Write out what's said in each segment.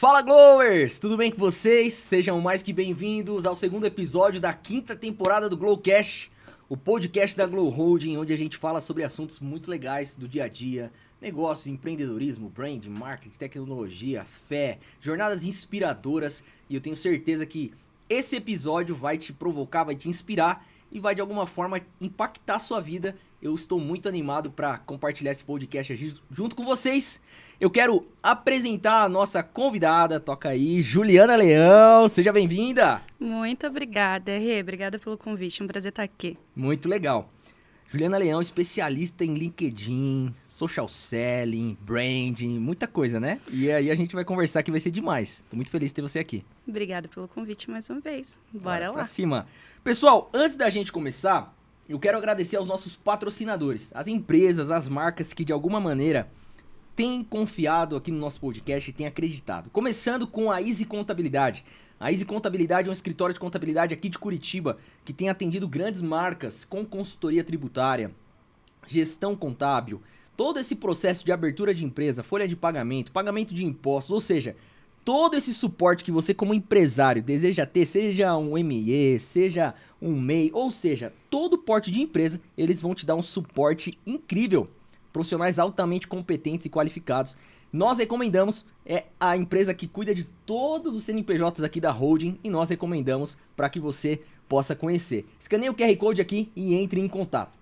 Fala Glowers, tudo bem com vocês? Sejam mais que bem-vindos ao segundo episódio da quinta temporada do Glowcast, o podcast da Glow Holding, onde a gente fala sobre assuntos muito legais do dia a dia, negócios, empreendedorismo, brand, marketing, tecnologia, fé, jornadas inspiradoras, e eu tenho certeza que esse episódio vai te provocar, vai te inspirar e vai de alguma forma impactar a sua vida. Eu estou muito animado para compartilhar esse podcast junto com vocês. Eu quero apresentar a nossa convidada, toca aí, Juliana Leão. Seja bem-vinda. Muito obrigada, Rê. Obrigada pelo convite. É um prazer estar aqui. Muito legal. Juliana Leão, especialista em LinkedIn, social selling, branding, muita coisa, né? E aí a gente vai conversar que vai ser demais. Tô muito feliz de ter você aqui. Obrigada pelo convite mais uma vez. Bora lá. Pra cima. Pessoal, antes da gente começar, eu quero agradecer aos nossos patrocinadores, as empresas, as marcas que de alguma maneira têm confiado aqui no nosso podcast e têm acreditado. Começando com a Easy Contabilidade. A Easy Contabilidade é um escritório de contabilidade aqui de Curitiba que tem atendido grandes marcas com consultoria tributária, gestão contábil, todo esse processo de abertura de empresa, folha de pagamento, pagamento de impostos, ou seja, todo esse suporte que você como empresário deseja ter, seja um ME, seja um MEI, ou seja, todo porte de empresa, eles vão te dar um suporte incrível. Profissionais altamente competentes e qualificados. Nós recomendamos, é a empresa que cuida de todos os CNPJs aqui da Holding e nós recomendamos para que você possa conhecer. Escaneie o QR Code aqui e entre em contato.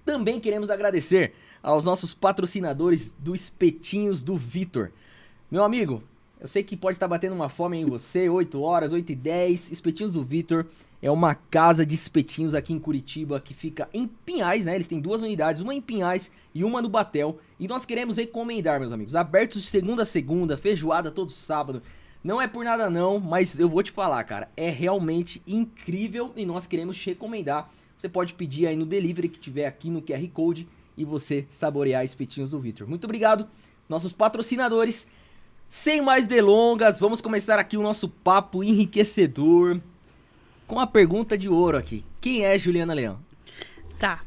Também queremos agradecer aos nossos patrocinadores do Espetinhos do Vitor. Meu amigo, eu sei que pode estar batendo uma fome em você, 8 horas, 8h10. Espetinhos do Vitor é uma casa de espetinhos aqui em Curitiba que fica em Pinhais, né? Eles têm 2 unidades, uma em Pinhais e uma no Batel. E nós queremos recomendar, meus amigos, abertos de segunda a segunda, feijoada todo sábado. Não é por nada não, mas eu vou te falar, cara, é realmente incrível e nós queremos te recomendar. Você pode pedir aí no delivery que tiver aqui no QR Code e você saborear Espetinhos do Vitor. Muito obrigado, nossos patrocinadores. Sem mais delongas, vamos começar aqui o nosso papo enriquecedor com a pergunta de ouro aqui. Quem é Juliana Leão? Tá.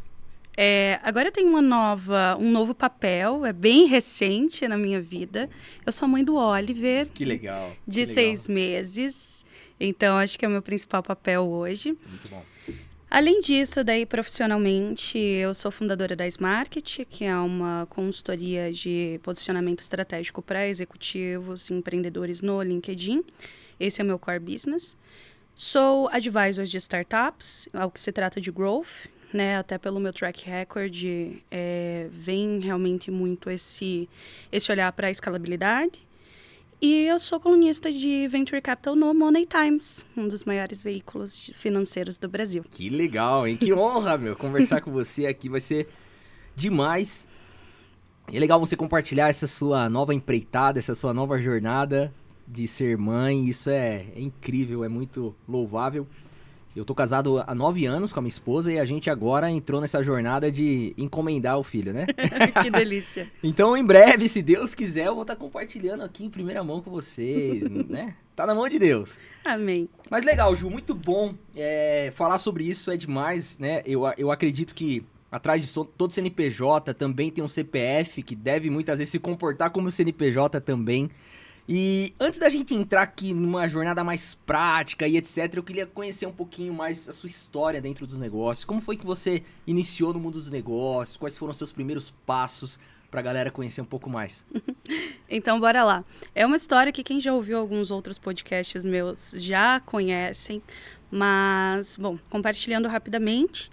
Agora eu tenho um novo papel, é bem recente na minha vida. Eu sou a mãe do Oliver. Que legal. De 6 meses. Então, acho que é o meu principal papel hoje. Muito bom. Além disso, daí profissionalmente, eu sou fundadora da Smarket, que é uma consultoria de posicionamento estratégico para executivos e empreendedores no LinkedIn. Esse é o meu core business. Sou advisor de startups, ao que se trata de growth, né? Até pelo meu track record, vem realmente muito esse olhar para a escalabilidade. E eu sou colunista de Venture Capital no Money Times, um dos maiores veículos financeiros do Brasil. Que legal, hein? Que honra, meu, conversar com você aqui, vai ser demais. É legal você compartilhar essa sua nova empreitada, essa sua nova jornada de ser mãe. Isso é incrível, é muito louvável. Eu tô casado há 9 anos com a minha esposa e a gente agora entrou nessa jornada de encomendar o filho, né? Que delícia. Então, em breve, se Deus quiser, eu vou estar compartilhando aqui em primeira mão com vocês, né? Tá na mão de Deus. Amém. Mas legal, Ju, muito bom. Falar sobre isso é demais, né? Eu acredito que atrás de todo CNPJ também tem um CPF que deve muitas vezes se comportar como CNPJ também. E antes da gente entrar aqui numa jornada mais prática e etc, eu queria conhecer um pouquinho mais a sua história dentro dos negócios. Como foi que você iniciou no mundo dos negócios? Quais foram os seus primeiros passos pra galera conhecer um pouco mais? Então, bora lá. É uma história que quem já ouviu alguns outros podcasts meus já conhecem, mas, bom, compartilhando rapidamente,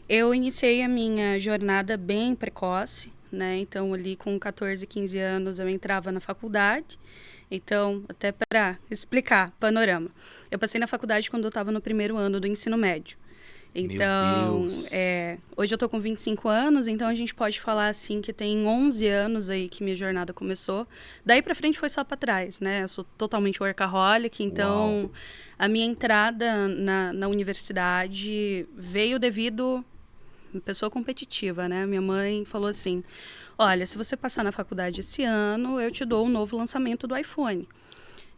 eu iniciei a minha jornada bem precoce, né? Então, ali com 14, 15 anos, eu entrava na faculdade. Então, até para explicar, panorama. Eu passei na faculdade quando eu estava no primeiro ano do ensino médio. Então, hoje eu tô com 25 anos, então a gente pode falar assim que tem 11 anos aí que minha jornada começou. Daí pra frente foi só pra trás, né? Eu sou totalmente workaholic, então Uau. A minha entrada na universidade veio devido a uma pessoa competitiva, né? Minha mãe falou assim, olha, se você passar na faculdade esse ano, eu te dou um novo lançamento do iPhone.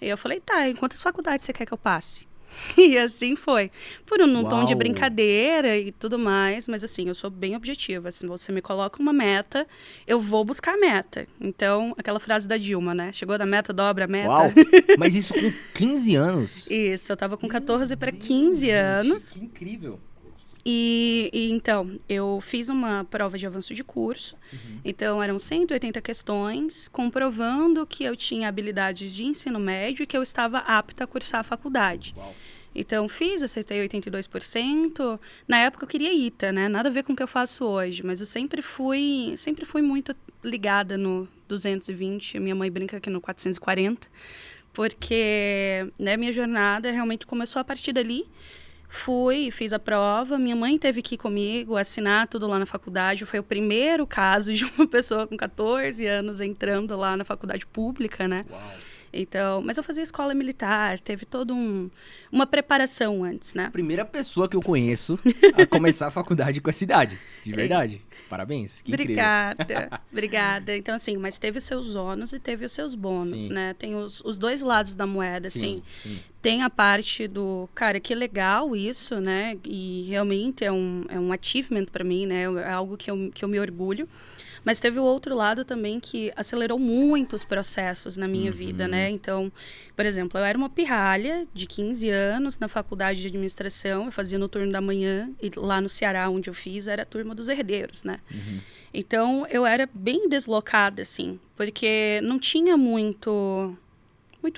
E eu falei, tá, em quantas faculdades você quer que eu passe? E assim foi. Por um tom de Uau. brincadeira e tudo mais, mas assim, eu sou bem objetiva. Se você me coloca uma meta, eu vou buscar a meta. Então, aquela frase da Dilma, né? Chegou da meta, dobra a meta. Uau! Mas isso com 15 anos? Isso, eu tava com 14 para 15 anos. Que incrível. E então, eu fiz uma prova de avanço de curso. Então, eram 180 questões, comprovando que eu tinha habilidades de ensino médio e que eu estava apta a cursar a faculdade. Uau. Então, acertei 82%. Na época, eu queria ITA, né? Nada a ver com o que eu faço hoje. Mas eu sempre fui muito ligada no 220. Minha mãe brinca aqui no 440. Porque, né, minha jornada realmente começou a partir dali. Fiz a prova, minha mãe teve que ir comigo, assinar tudo lá na faculdade. Foi o primeiro caso de uma pessoa com 14 anos entrando lá na faculdade pública, né? Uau. Então, mas eu fazia escola militar, teve toda uma preparação antes, né? Primeira pessoa que eu conheço a começar a faculdade com essa idade, de verdade. Parabéns, que Obrigada, obrigada. Então, assim, mas teve os seus ônus e teve os seus bônus, Sim. né? Tem os dois lados da moeda, Sim, assim. sim. Tem a parte do, cara, que legal isso, né? E realmente é um achievement para mim, né? É algo que eu me orgulho. Mas teve o outro lado também que acelerou muito os processos na minha vida, né? Então, por exemplo, eu era uma pirralha de 15 anos na faculdade de administração, eu fazia no turno da manhã, e lá no Ceará, onde eu fiz, era a turma dos herdeiros, né? Então, eu era bem deslocada, assim, porque não tinha muito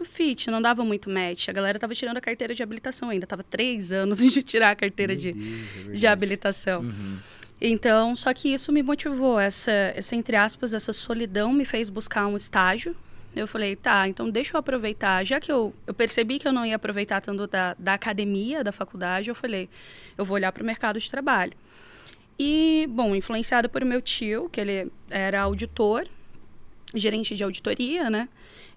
fit, não dava muito match. A galera tava tirando a carteira de habilitação ainda, tava 3 anos de tirar a carteira de habilitação. Então, só que isso me motivou, essa, entre aspas, essa solidão me fez buscar um estágio. Eu falei, tá, então deixa eu aproveitar. Já que eu percebi que eu não ia aproveitar tanto da academia, da faculdade, eu falei, eu vou olhar para o mercado de trabalho. E, bom, influenciada por meu tio, que ele era auditor, gerente de auditoria, né?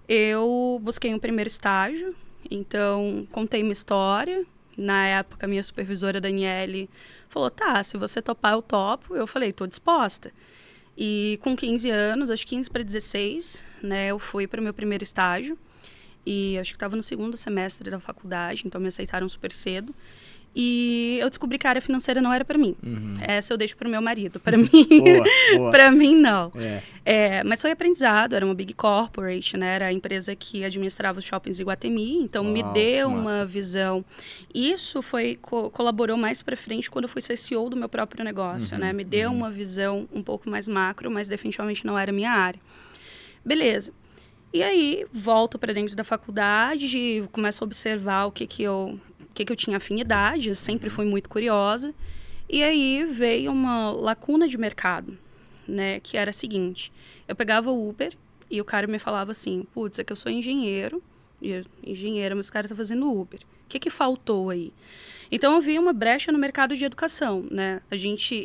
Eu busquei um primeiro estágio, então contei uma história. Na época, a minha supervisora, Daniele, falou, tá, se você topar, eu topo. Eu falei, tô disposta. E com 15 anos, acho que 15 para 16, né, eu fui para o meu primeiro estágio. E acho que estava no segundo semestre da faculdade, então me aceitaram super cedo. E eu descobri que a área financeira não era para mim. Essa eu deixo para o meu marido. Para mim, Boa. para mim, não. Mas foi aprendizado, era uma big corporate, né? Era a empresa que administrava os shoppings em Iguatemi. Então, me deu uma visão. Isso colaborou mais para frente quando eu fui ser CEO do meu próprio negócio, né? Me deu uma visão um pouco mais macro, mas definitivamente não era a minha área. Beleza. E aí, volto para dentro da faculdade, começo a observar o que eu tinha afinidade, eu sempre fui muito curiosa. E aí veio uma lacuna de mercado, né? Que era a seguinte, eu pegava o Uber e o cara me falava assim, putz, é que eu sou engenheiro, mas o cara tá fazendo Uber. O que faltou aí? Então, eu vi uma brecha no mercado de educação, né?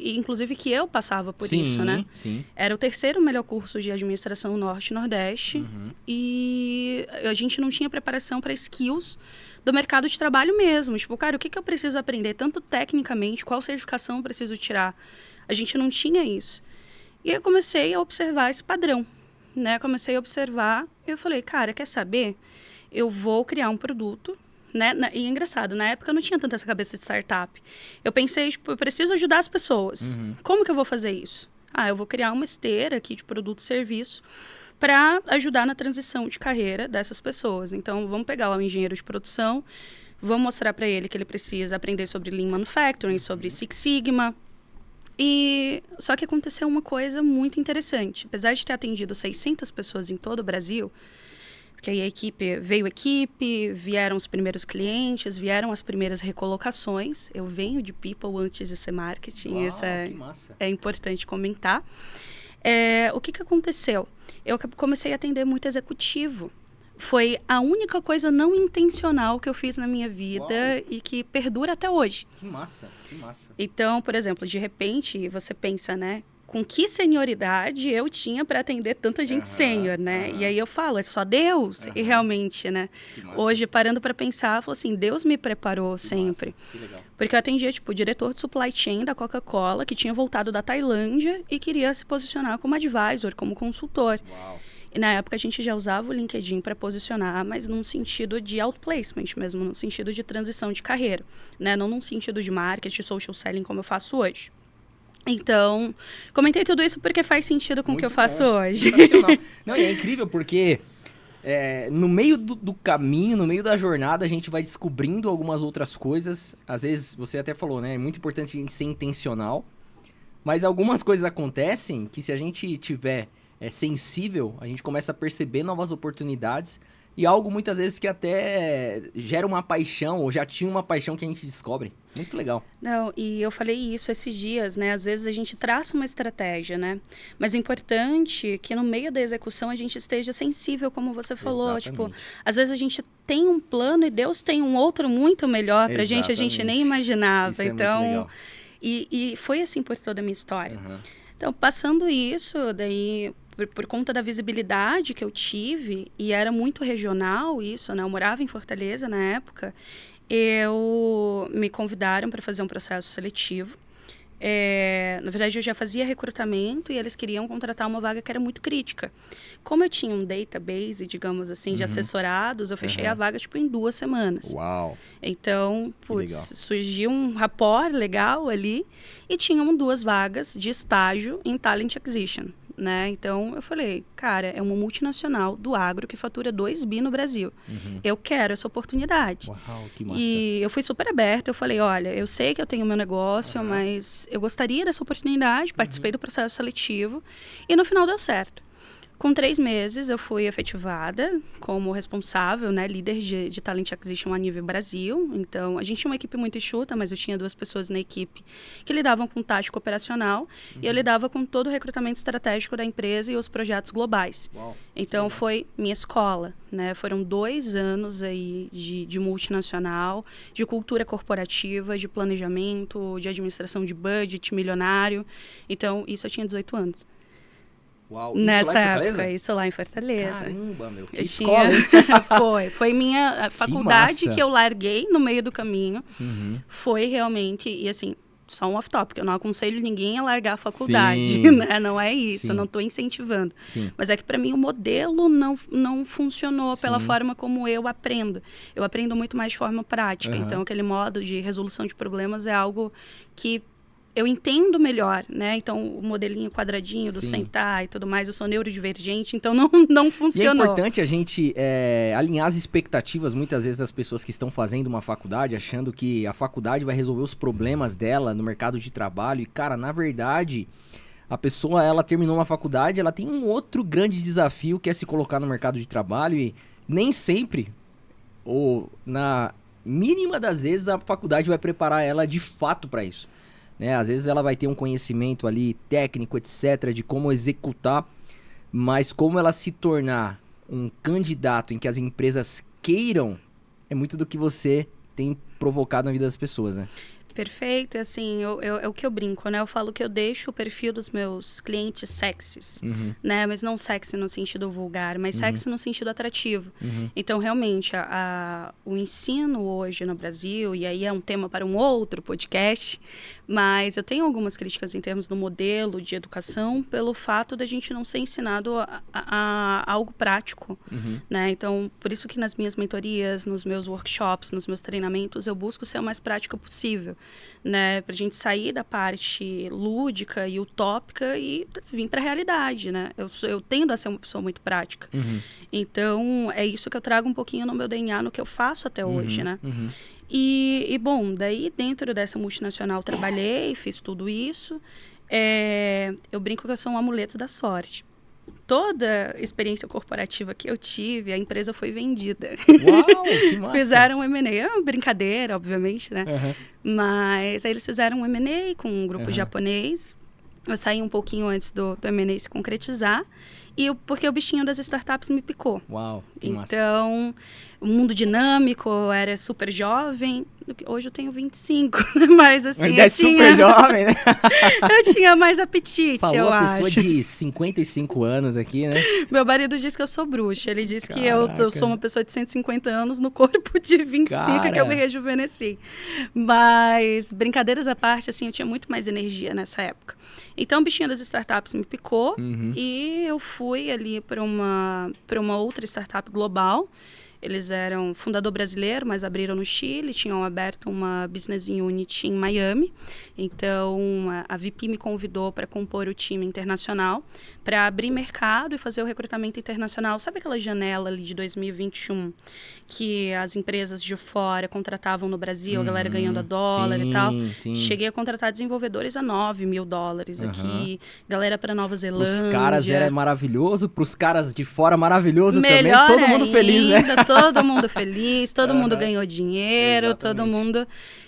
Inclusive que eu passava por isso, né? Sim. Era o terceiro melhor curso de administração Norte e Nordeste. E a gente não tinha preparação para skills do mercado de trabalho mesmo. Tipo, cara, o que eu preciso aprender? Tanto tecnicamente, qual certificação eu preciso tirar? A gente não tinha isso. E eu comecei a observar esse padrão, né? Comecei a observar e eu falei, cara, quer saber? Eu vou criar um produto, né? E é engraçado, na época eu não tinha tanta essa cabeça de startup. Eu pensei, tipo, eu preciso ajudar as pessoas. Como que eu vou fazer isso? Eu vou criar uma esteira aqui de produto e serviço para ajudar na transição de carreira dessas pessoas. Então, vamos pegar lá o engenheiro de produção, vamos mostrar para ele que ele precisa aprender sobre Lean Manufacturing, sobre Six Sigma. Só que aconteceu uma coisa muito interessante. Apesar de ter atendido 600 pessoas em todo o Brasil, porque aí veio a equipe, vieram os primeiros clientes, vieram as primeiras recolocações. Eu venho de people antes de ser marketing, Uau, isso que massa. é importante comentar. O que aconteceu? Eu comecei a atender muito executivo. Foi a única coisa não intencional que eu fiz na minha vida e que perdura até hoje. Que massa, que massa. Então, por exemplo, de repente, você pensa, né? Com que senioridade eu tinha para atender tanta gente sênior, né? E aí eu falo, é só Deus. E realmente, né? Hoje, parando para pensar, eu falo assim, Deus me preparou sempre. Massa, que legal. Porque eu atendia, tipo, o diretor de supply chain da Coca-Cola, que tinha voltado da Tailândia e queria se posicionar como advisor, como consultor. Uau. E na época a gente já usava o LinkedIn para posicionar, mas num sentido de outplacement mesmo, num sentido de transição de carreira, né? Não num sentido de marketing, social selling como eu faço hoje. Então, comentei tudo isso porque faz sentido com o que eu faço hoje. Sensacional. Não, e é incrível porque no meio do caminho, no meio da jornada, a gente vai descobrindo algumas outras coisas. Às vezes, você até falou, né? É muito importante a gente ser intencional. Mas algumas coisas acontecem que se a gente tiver sensível, a gente começa a perceber novas oportunidades. E algo muitas vezes que até gera uma paixão, ou já tinha uma paixão que a gente descobre. Muito legal. Não, e eu falei isso esses dias, né? Às vezes a gente traça uma estratégia, né? Mas é importante que no meio da execução a gente esteja sensível, como você falou. Exatamente. Tipo, às vezes a gente tem um plano e Deus tem um outro muito melhor pra gente, a gente nem imaginava. Isso é então, muito legal. E foi assim por toda a minha história. Uhum. Então, passando isso, daí, por conta da visibilidade que eu tive, e era muito regional isso, né? Eu morava em Fortaleza na época, me convidaram para fazer um processo seletivo. Na verdade, eu já fazia recrutamento e eles queriam contratar uma vaga que era muito crítica. Como eu tinha um database, digamos assim, de assessorados, eu fechei a vaga, tipo, em 2 semanas. Uau! Então, surgiu um rapport legal ali e tinham 2 vagas de estágio em Talent Acquisition, né? Então, eu falei, cara, é uma multinacional do agro que fatura 2 bi no Brasil. Eu quero essa oportunidade. Uau, que massa. E eu fui super aberta, eu falei, olha, eu sei que eu tenho meu negócio, mas eu gostaria dessa oportunidade, participei do processo seletivo e no final deu certo. Com 3 meses, eu fui efetivada como responsável, né, líder de Talent Acquisition a nível Brasil. Então, a gente tinha uma equipe muito enxuta, mas eu tinha 2 pessoas na equipe que lidavam com tático operacional e eu lidava com todo o recrutamento estratégico da empresa e os projetos globais. Uau. Então, foi minha escola, né? Foram 2 anos aí de multinacional, de cultura corporativa, de planejamento, de administração de budget milionário. Então, isso eu tinha 18 anos. Uau, nessa época, isso lá em Fortaleza. Caramba, meu, que Eu escola, hein? Foi minha faculdade que eu larguei no meio do caminho. Foi realmente, e assim, só um off-topic, eu não aconselho ninguém a largar a faculdade, né? Não é isso, eu não estou incentivando. Sim. Mas é que para mim o modelo não funcionou pela forma como eu aprendo. Eu aprendo muito mais de forma prática, então aquele modo de resolução de problemas é algo que eu entendo melhor, né? Então, o modelinho quadradinho do sentar e tudo mais, eu sou neurodivergente, então não funcionou. E é importante a gente alinhar as expectativas, muitas vezes, das pessoas que estão fazendo uma faculdade, achando que a faculdade vai resolver os problemas dela no mercado de trabalho. E, cara, na verdade, a pessoa, ela terminou uma faculdade, ela tem um outro grande desafio, que é se colocar no mercado de trabalho. E nem sempre, ou na mínima das vezes, a faculdade vai preparar ela de fato para isso. Né? Às vezes ela vai ter um conhecimento ali técnico, etc, de como executar, mas como ela se tornar um candidato em que as empresas queiram, é muito do que você tem provocado na vida das pessoas, né? Perfeito, assim, é o que eu brinco, né? Eu falo que eu deixo o perfil dos meus clientes sexys, né? Mas não sexy no sentido vulgar, mas sexy no sentido atrativo. Então, realmente, o ensino hoje no Brasil, e aí é um tema para um outro podcast, mas eu tenho algumas críticas em termos do modelo de educação pelo fato da gente não ser ensinado a algo prático, né? Então, por isso que nas minhas mentorias, nos meus workshops, nos meus treinamentos, eu busco ser o mais prática possível, né? Pra gente sair da parte lúdica e utópica e vir pra realidade, né? Eu tendo a ser uma pessoa muito prática. Então, é isso que eu trago um pouquinho no meu DNA, no que eu faço até hoje, né? E, bom, daí dentro dessa multinacional trabalhei, fiz tudo isso. Eu brinco que eu sou um amuleto da sorte. Toda experiência corporativa que eu tive, a empresa foi vendida. Uau, que massa! Fizeram um M&A, é uma brincadeira, obviamente, né? Mas aí eles fizeram um M&A com um grupo japonês. Eu saí um pouquinho antes do M&A se concretizar. Porque o bichinho das startups me picou. Uau, que massa. Então, o mundo dinâmico, eu era super jovem. Hoje eu tenho 25, mas assim, Ainda é super jovem, né? Eu tinha mais apetite, Falou eu a acho. pessoa de 55 anos aqui, né? Meu marido diz que eu sou bruxa. Ele diz que eu sou uma pessoa de 150 anos no corpo de 25, que eu me rejuvenesci. Mas, brincadeiras à parte, assim, eu tinha muito mais energia nessa época. Então, o bichinho das startups me picou e eu fui fui ali para uma outra startup global. Eles eram fundador brasileiro, mas abriram no Chile, tinham aberto uma business unit em Miami. Então, a VP me convidou para compor o time internacional, para abrir mercado e fazer o recrutamento internacional. Sabe aquela janela ali de 2021, que as empresas de fora contratavam no Brasil, a galera ganhando a dólar e tal? Sim. Cheguei a contratar desenvolvedores a $9 mil aqui, galera para Nova Zelândia. Os caras era maravilhoso, pros caras de fora maravilhoso Melhor também. Todo mundo feliz, né? Todo mundo feliz, todo mundo ganhou dinheiro, Exatamente. todo mundo...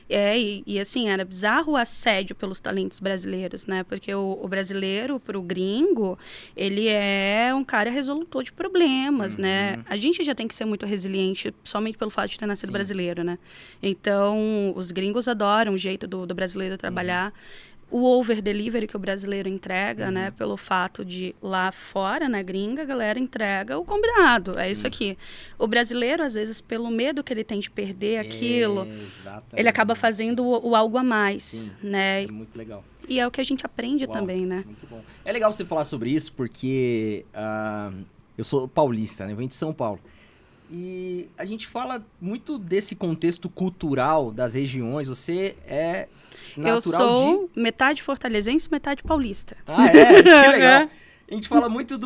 E assim, era bizarro o assédio pelos talentos brasileiros, né? Porque o brasileiro, pro gringo, ele é um cara resolutor de problemas, né? A gente já tem que ser muito resiliente, somente pelo fato de ter nascido brasileiro, né? Então, os gringos adoram o jeito do brasileiro trabalhar. O over-delivery que o brasileiro entrega, né? Pelo fato de lá fora, na gringa, a galera entrega o combinado. É isso aqui. O brasileiro, às vezes, pelo medo que ele tem de perder aquilo, ele acaba fazendo o algo a mais, né? É muito legal. E é o que a gente aprende também, né? Muito bom. É legal você falar sobre isso, porque eu sou paulista, né? Eu venho de São Paulo. E a gente fala muito desse contexto cultural das regiões. Você é natural Eu sou metade fortalezense, metade paulista. Ah, é? Que legal. A gente fala muito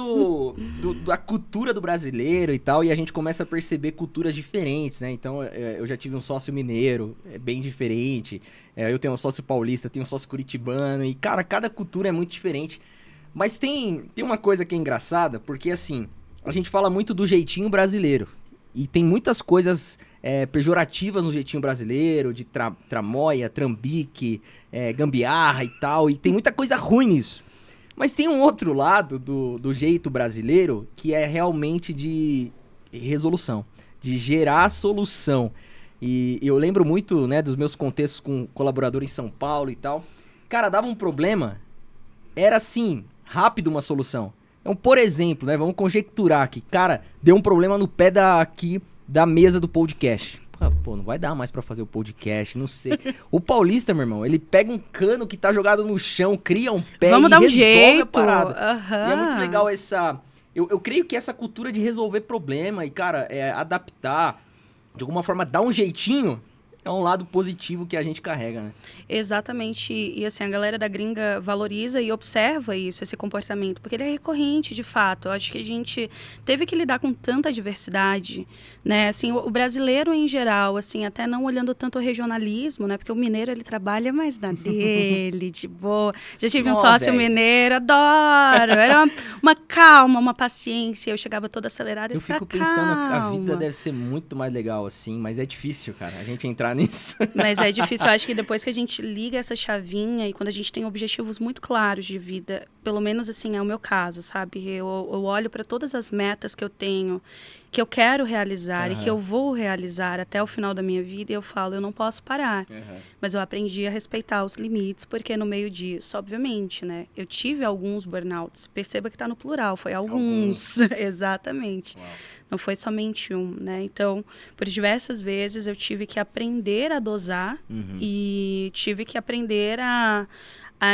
da cultura do brasileiro e tal, e a gente começa a perceber culturas diferentes, né? Então, eu já tive um sócio mineiro, é bem diferente. Eu tenho um sócio paulista, tenho um sócio curitibano, e, cara, cada cultura é muito diferente. Mas tem uma coisa que é engraçada, porque, assim, a gente fala muito do jeitinho brasileiro. E tem muitas coisas pejorativas no jeitinho brasileiro, de tramóia, trambique, gambiarra e tal. E tem muita coisa ruim nisso. Mas tem um outro lado do jeito brasileiro que é realmente de resolução, de gerar solução. E eu lembro muito, né, dos meus contextos com colaborador em São Paulo e tal. Cara, dava um problema, era assim, rápido uma solução. Então, por exemplo, né, vamos conjecturar aqui. Cara, deu um problema no pé da mesa do podcast. Pô, não vai dar mais pra fazer o podcast, não sei. O paulista, meu irmão, ele pega um cano que tá jogado no chão, cria um pé Vamos e dar um resolve jeito. a parada. E é muito legal essa... Eu creio que essa cultura de resolver problema e, cara, adaptar, de alguma forma, dar um jeitinho, é um lado positivo que a gente carrega, né? Exatamente. E assim, a galera da gringa valoriza e observa isso, esse comportamento, porque ele é recorrente, de fato. Eu acho que a gente teve que lidar com tanta diversidade, né? Assim, o brasileiro em geral, assim, até não olhando tanto o regionalismo, né? Porque o mineiro, ele trabalha mais na dele, de boa. Já tive um sócio mineiro, adoro. Era uma calma, uma paciência. Eu chegava toda acelerada e eu fico pensando que a vida deve ser muito mais legal, assim, mas é difícil, cara, a gente entrar nisso. Mas é difícil. Eu acho que depois que a gente liga essa chavinha e quando a gente tem objetivos muito claros de vida, pelo menos assim é o meu caso, sabe? Eu olho para todas as metas que eu tenho, que eu quero realizar e que eu vou realizar até o final da minha vida, e eu falo, eu não posso parar. Mas eu aprendi a respeitar os limites, porque no meio disso, obviamente, né? Eu tive alguns burnouts. Perceba que está no plural, foi alguns. Exatamente. Uau. Não foi somente um, né? Então, por diversas vezes eu tive que aprender a dosar e tive que aprender a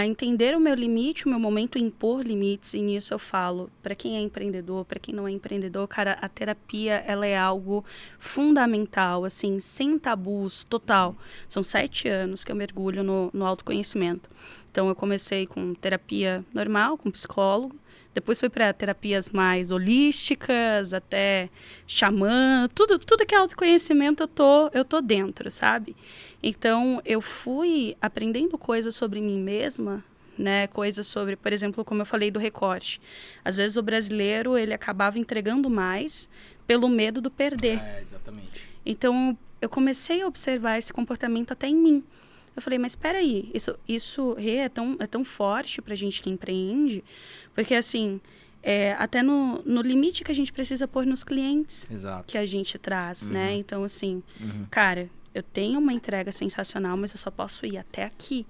entender o meu limite, o meu momento, impor limites. E nisso eu falo, para quem é empreendedor, para quem não é empreendedor, cara, a terapia, ela é algo fundamental, assim, sem tabus, total. São 7 anos que eu mergulho no autoconhecimento. Então, eu comecei com terapia normal, com psicólogo. Depois fui para terapias mais holísticas, até xamã, tudo que é autoconhecimento eu tô dentro, sabe? Então, eu fui aprendendo coisas sobre mim mesma, né? Coisas sobre, por exemplo, como eu falei do recorte. Às vezes o brasileiro, ele acabava entregando mais pelo medo do perder. Exatamente. Então, eu comecei a observar esse comportamento até em mim. Eu falei, mas espera aí, isso é tão forte pra gente que empreende, porque assim, até no limite que a gente precisa pôr nos clientes que a gente traz, né? Então, assim, cara, eu tenho uma entrega sensacional, mas eu só posso ir até aqui,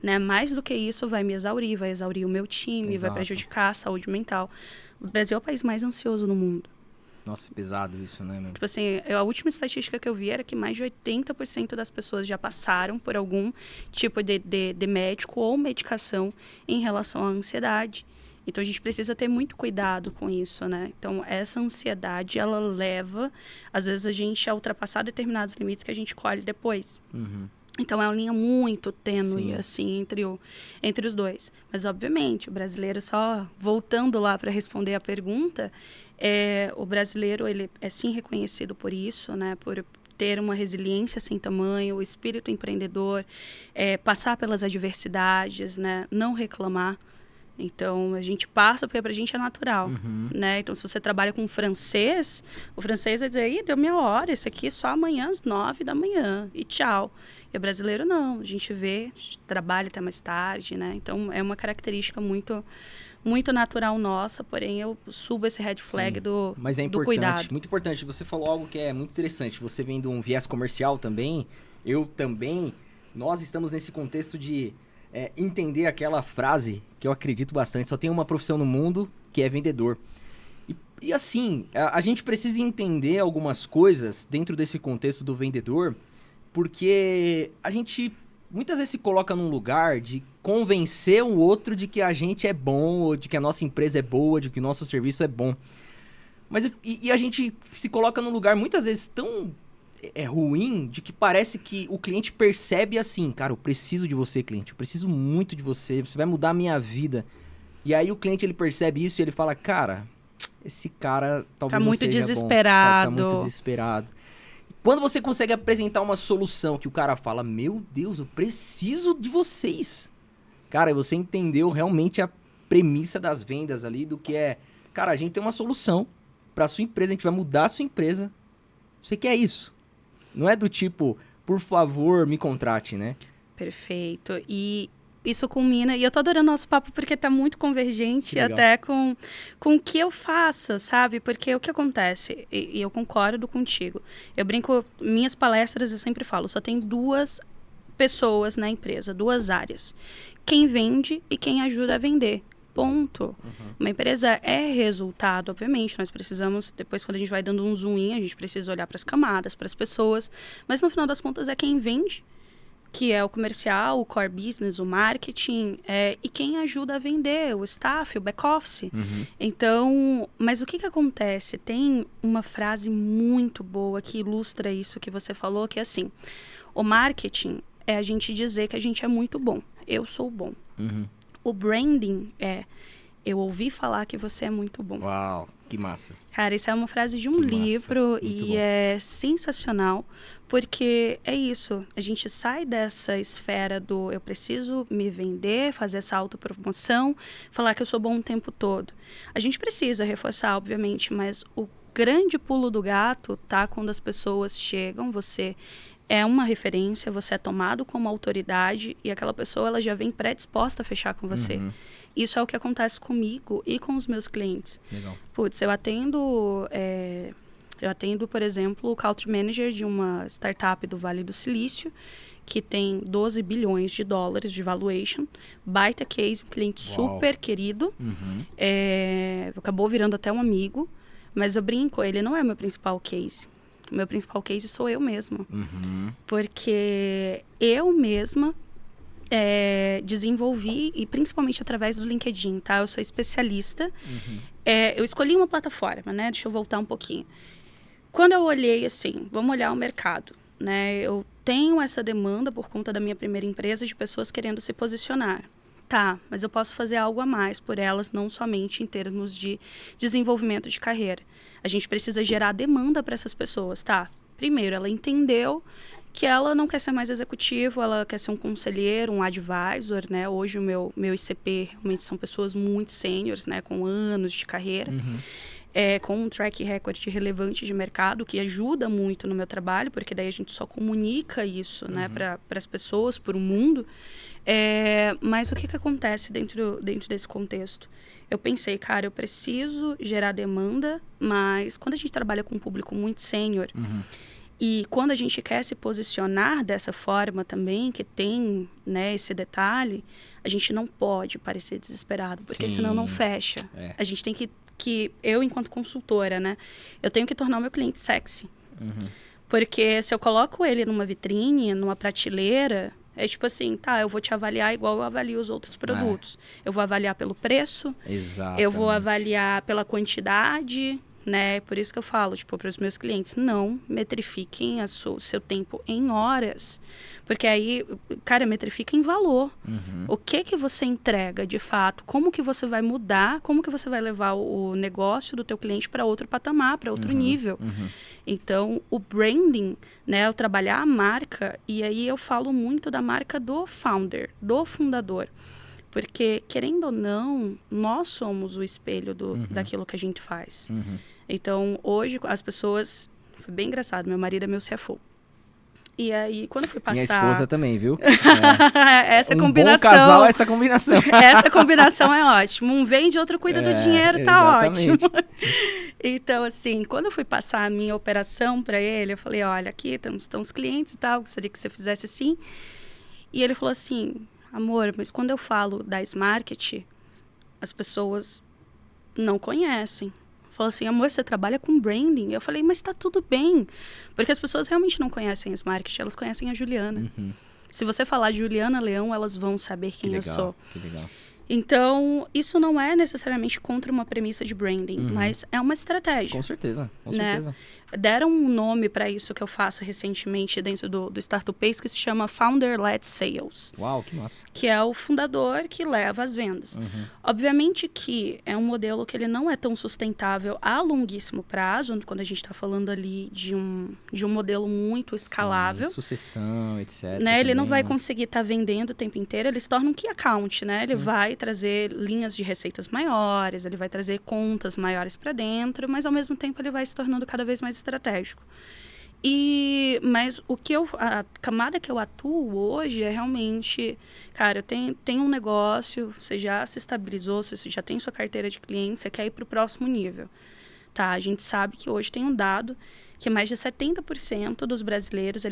né? Mais do que isso vai me exaurir, vai exaurir o meu time, vai prejudicar a saúde mental. O Brasil é o país mais ansioso do mundo. Nossa, é pesado isso, né, meu? Tipo assim, a última estatística que eu vi era que mais de 80% das pessoas já passaram por algum tipo de médico ou medicação em relação à ansiedade. Então, a gente precisa ter muito cuidado com isso, né? Então, essa ansiedade, ela leva, às vezes, a gente a ultrapassar determinados limites que a gente colhe depois. Então, é uma linha muito tênue, assim, entre os dois. Mas, obviamente, o brasileiro, só voltando lá para responder a pergunta, o brasileiro, ele é sim reconhecido por isso, né? Por ter uma resiliência sem tamanho, o espírito empreendedor, passar pelas adversidades, né? Não reclamar. Então, a gente passa porque pra gente é natural, né? Então, se você trabalha com francês, o francês vai dizer, ih, deu minha hora, isso aqui é só amanhã às 9 da manhã, e tchau. E o brasileiro não, a gente vê, trabalha até mais tarde, né? Então, é uma característica muito, muito natural nossa, porém eu subo esse red flag do Mas é do importante, cuidado. muito importante. Você falou algo que é muito interessante. Você vem de um viés comercial também, eu também. Nós estamos nesse contexto de entender aquela frase que eu acredito bastante. Só tem uma profissão no mundo que é vendedor. E assim, a gente precisa entender algumas coisas dentro desse contexto do vendedor, porque a gente muitas vezes se coloca num lugar de convencer o outro de que a gente é bom, ou de que a nossa empresa é boa, de que o nosso serviço é bom. Mas a gente se coloca num lugar muitas vezes tão ruim, de que parece que o cliente percebe assim, cara, eu preciso de você, cliente, eu preciso muito de você, você vai mudar a minha vida. E aí o cliente, ele percebe isso e ele fala, cara, esse cara talvez não seja bom. Tá muito desesperado. Quando você consegue apresentar uma solução que o cara fala, meu Deus, eu preciso de vocês. Cara, você entendeu realmente a premissa das vendas ali, do que cara, a gente tem uma solução pra sua empresa, a gente vai mudar a sua empresa. Você quer isso? Não é do tipo, por favor, me contrate, né? Perfeito. E isso culmina, e eu tô adorando nosso papo porque tá muito convergente até com o que eu faço, sabe? Porque o que acontece, e eu concordo contigo, eu brinco, minhas palestras eu sempre falo, só tem duas pessoas na empresa, duas áreas. Quem vende e quem ajuda a vender. Ponto. Uma empresa é resultado, obviamente, nós precisamos, depois quando a gente vai dando um zoom in, a gente precisa olhar para as camadas, para as pessoas, mas no final das contas é quem vende, que é o comercial, o core business, o marketing, e quem ajuda a vender, o staff, o back office. Então, mas o que acontece? Tem uma frase muito boa que ilustra isso que você falou, que é assim, o marketing é a gente dizer que a gente é muito bom, eu sou bom. O branding eu ouvi falar que você é muito bom. Uau, que massa. Cara, isso é uma frase de um livro e é sensacional, porque é isso. A gente sai dessa esfera do eu preciso me vender, fazer essa autopromoção, falar que eu sou bom o tempo todo. A gente precisa reforçar, obviamente, mas o grande pulo do gato tá quando as pessoas chegam, você é uma referência, você é tomado como autoridade e aquela pessoa ela já vem predisposta a fechar com você. Isso é o que acontece comigo e com os meus clientes. Legal. Putz, eu atendo, por exemplo, o Country Manager de uma startup do Vale do Silício, que tem 12 bilhões de dólares de valuation, baita case, um cliente super querido, acabou virando até um amigo, mas eu brinco, ele não é meu principal case. O meu principal case sou eu mesma. Porque eu mesma desenvolvi, e principalmente através do LinkedIn, tá? Eu sou especialista. Eu escolhi uma plataforma, né? Deixa eu voltar um pouquinho. Quando eu olhei assim, vamos olhar o mercado, né? Eu tenho essa demanda por conta da minha primeira empresa de pessoas querendo se posicionar. Tá, mas eu posso fazer algo a mais por elas, não somente em termos de desenvolvimento de carreira. A gente precisa gerar demanda para essas pessoas, tá? Primeiro, ela entendeu que ela não quer ser mais executivo, ela quer ser um conselheiro, um advisor, né? Hoje o meu ICP realmente são pessoas muito sêniores, né? Com anos de carreira, com um track record relevante de mercado, que ajuda muito no meu trabalho, porque daí a gente só comunica isso, né? Para as pessoas, para o mundo. Mas o que acontece dentro desse contexto? Eu pensei, cara, eu preciso gerar demanda, mas quando a gente trabalha com um público muito sênior, e quando a gente quer se posicionar dessa forma também, que tem, né, esse detalhe, a gente não pode parecer desesperado, porque senão não fecha. A gente tem que eu, enquanto consultora, né, eu tenho que tornar o meu cliente sexy. Porque se eu coloco ele numa vitrine, numa prateleira, É tipo assim, tá, eu vou te avaliar igual eu avalio os outros produtos. Eu vou avaliar pelo preço, Exatamente. eu vou avaliar pela quantidade, né? Por isso que eu falo, tipo, para os meus clientes, não metrifiquem o seu tempo em horas. Porque aí, cara, metrifica em valor. O que você entrega, de fato? Como que você vai mudar? Como que você vai levar o negócio do teu cliente para outro patamar, para outro nível? Então, o branding, né? Eu trabalhar a marca, e aí eu falo muito da marca do founder, do fundador. Porque, querendo ou não, nós somos o espelho daquilo que a gente faz. Então, hoje, as pessoas... Foi bem engraçado, meu marido é meu CFO. E aí, quando eu fui passar... Minha esposa também, viu? Essa Um combinação... bom casal, essa combinação. Essa combinação é ótima. Um vende, outro cuida do dinheiro, tá exatamente. ótimo. Então, assim, quando eu fui passar a minha operação para ele, eu falei, olha, aqui estão os clientes e tal, gostaria que você fizesse assim. E ele falou assim, amor, mas quando eu falo da Smarket, as pessoas não conhecem. Falou assim, amor, você trabalha com branding? Eu falei, mas tá tudo bem. Porque as pessoas realmente não conhecem a Smarket, elas conhecem a Juliana. Se você falar Juliana Leão, elas vão saber quem eu sou. Que legal. Então, isso não é necessariamente contra uma premissa de branding, mas é uma estratégia. Com certeza, com né? certeza. Deram um nome para isso que eu faço recentemente dentro do Startup Pace, que se chama Founder-Led Sales. Uau, que massa. Que é o fundador que leva as vendas. Obviamente que é um modelo que ele não é tão sustentável a longuíssimo prazo, quando a gente está falando ali de um modelo muito escalável. Sim, sucessão, etc. Né? Ele não vai conseguir estar vendendo o tempo inteiro, ele se torna um key account, né? Ele vai trazer linhas de receitas maiores, ele vai trazer contas maiores para dentro, mas ao mesmo tempo ele vai se tornando cada vez mais estratégico. Mas a camada que eu atuo hoje é realmente, cara, eu tenho um negócio, você já se estabilizou, você já tem sua carteira de clientes, você quer ir para o próximo nível. Tá? A gente sabe que hoje tem um dado que mais de 70% dos brasileiros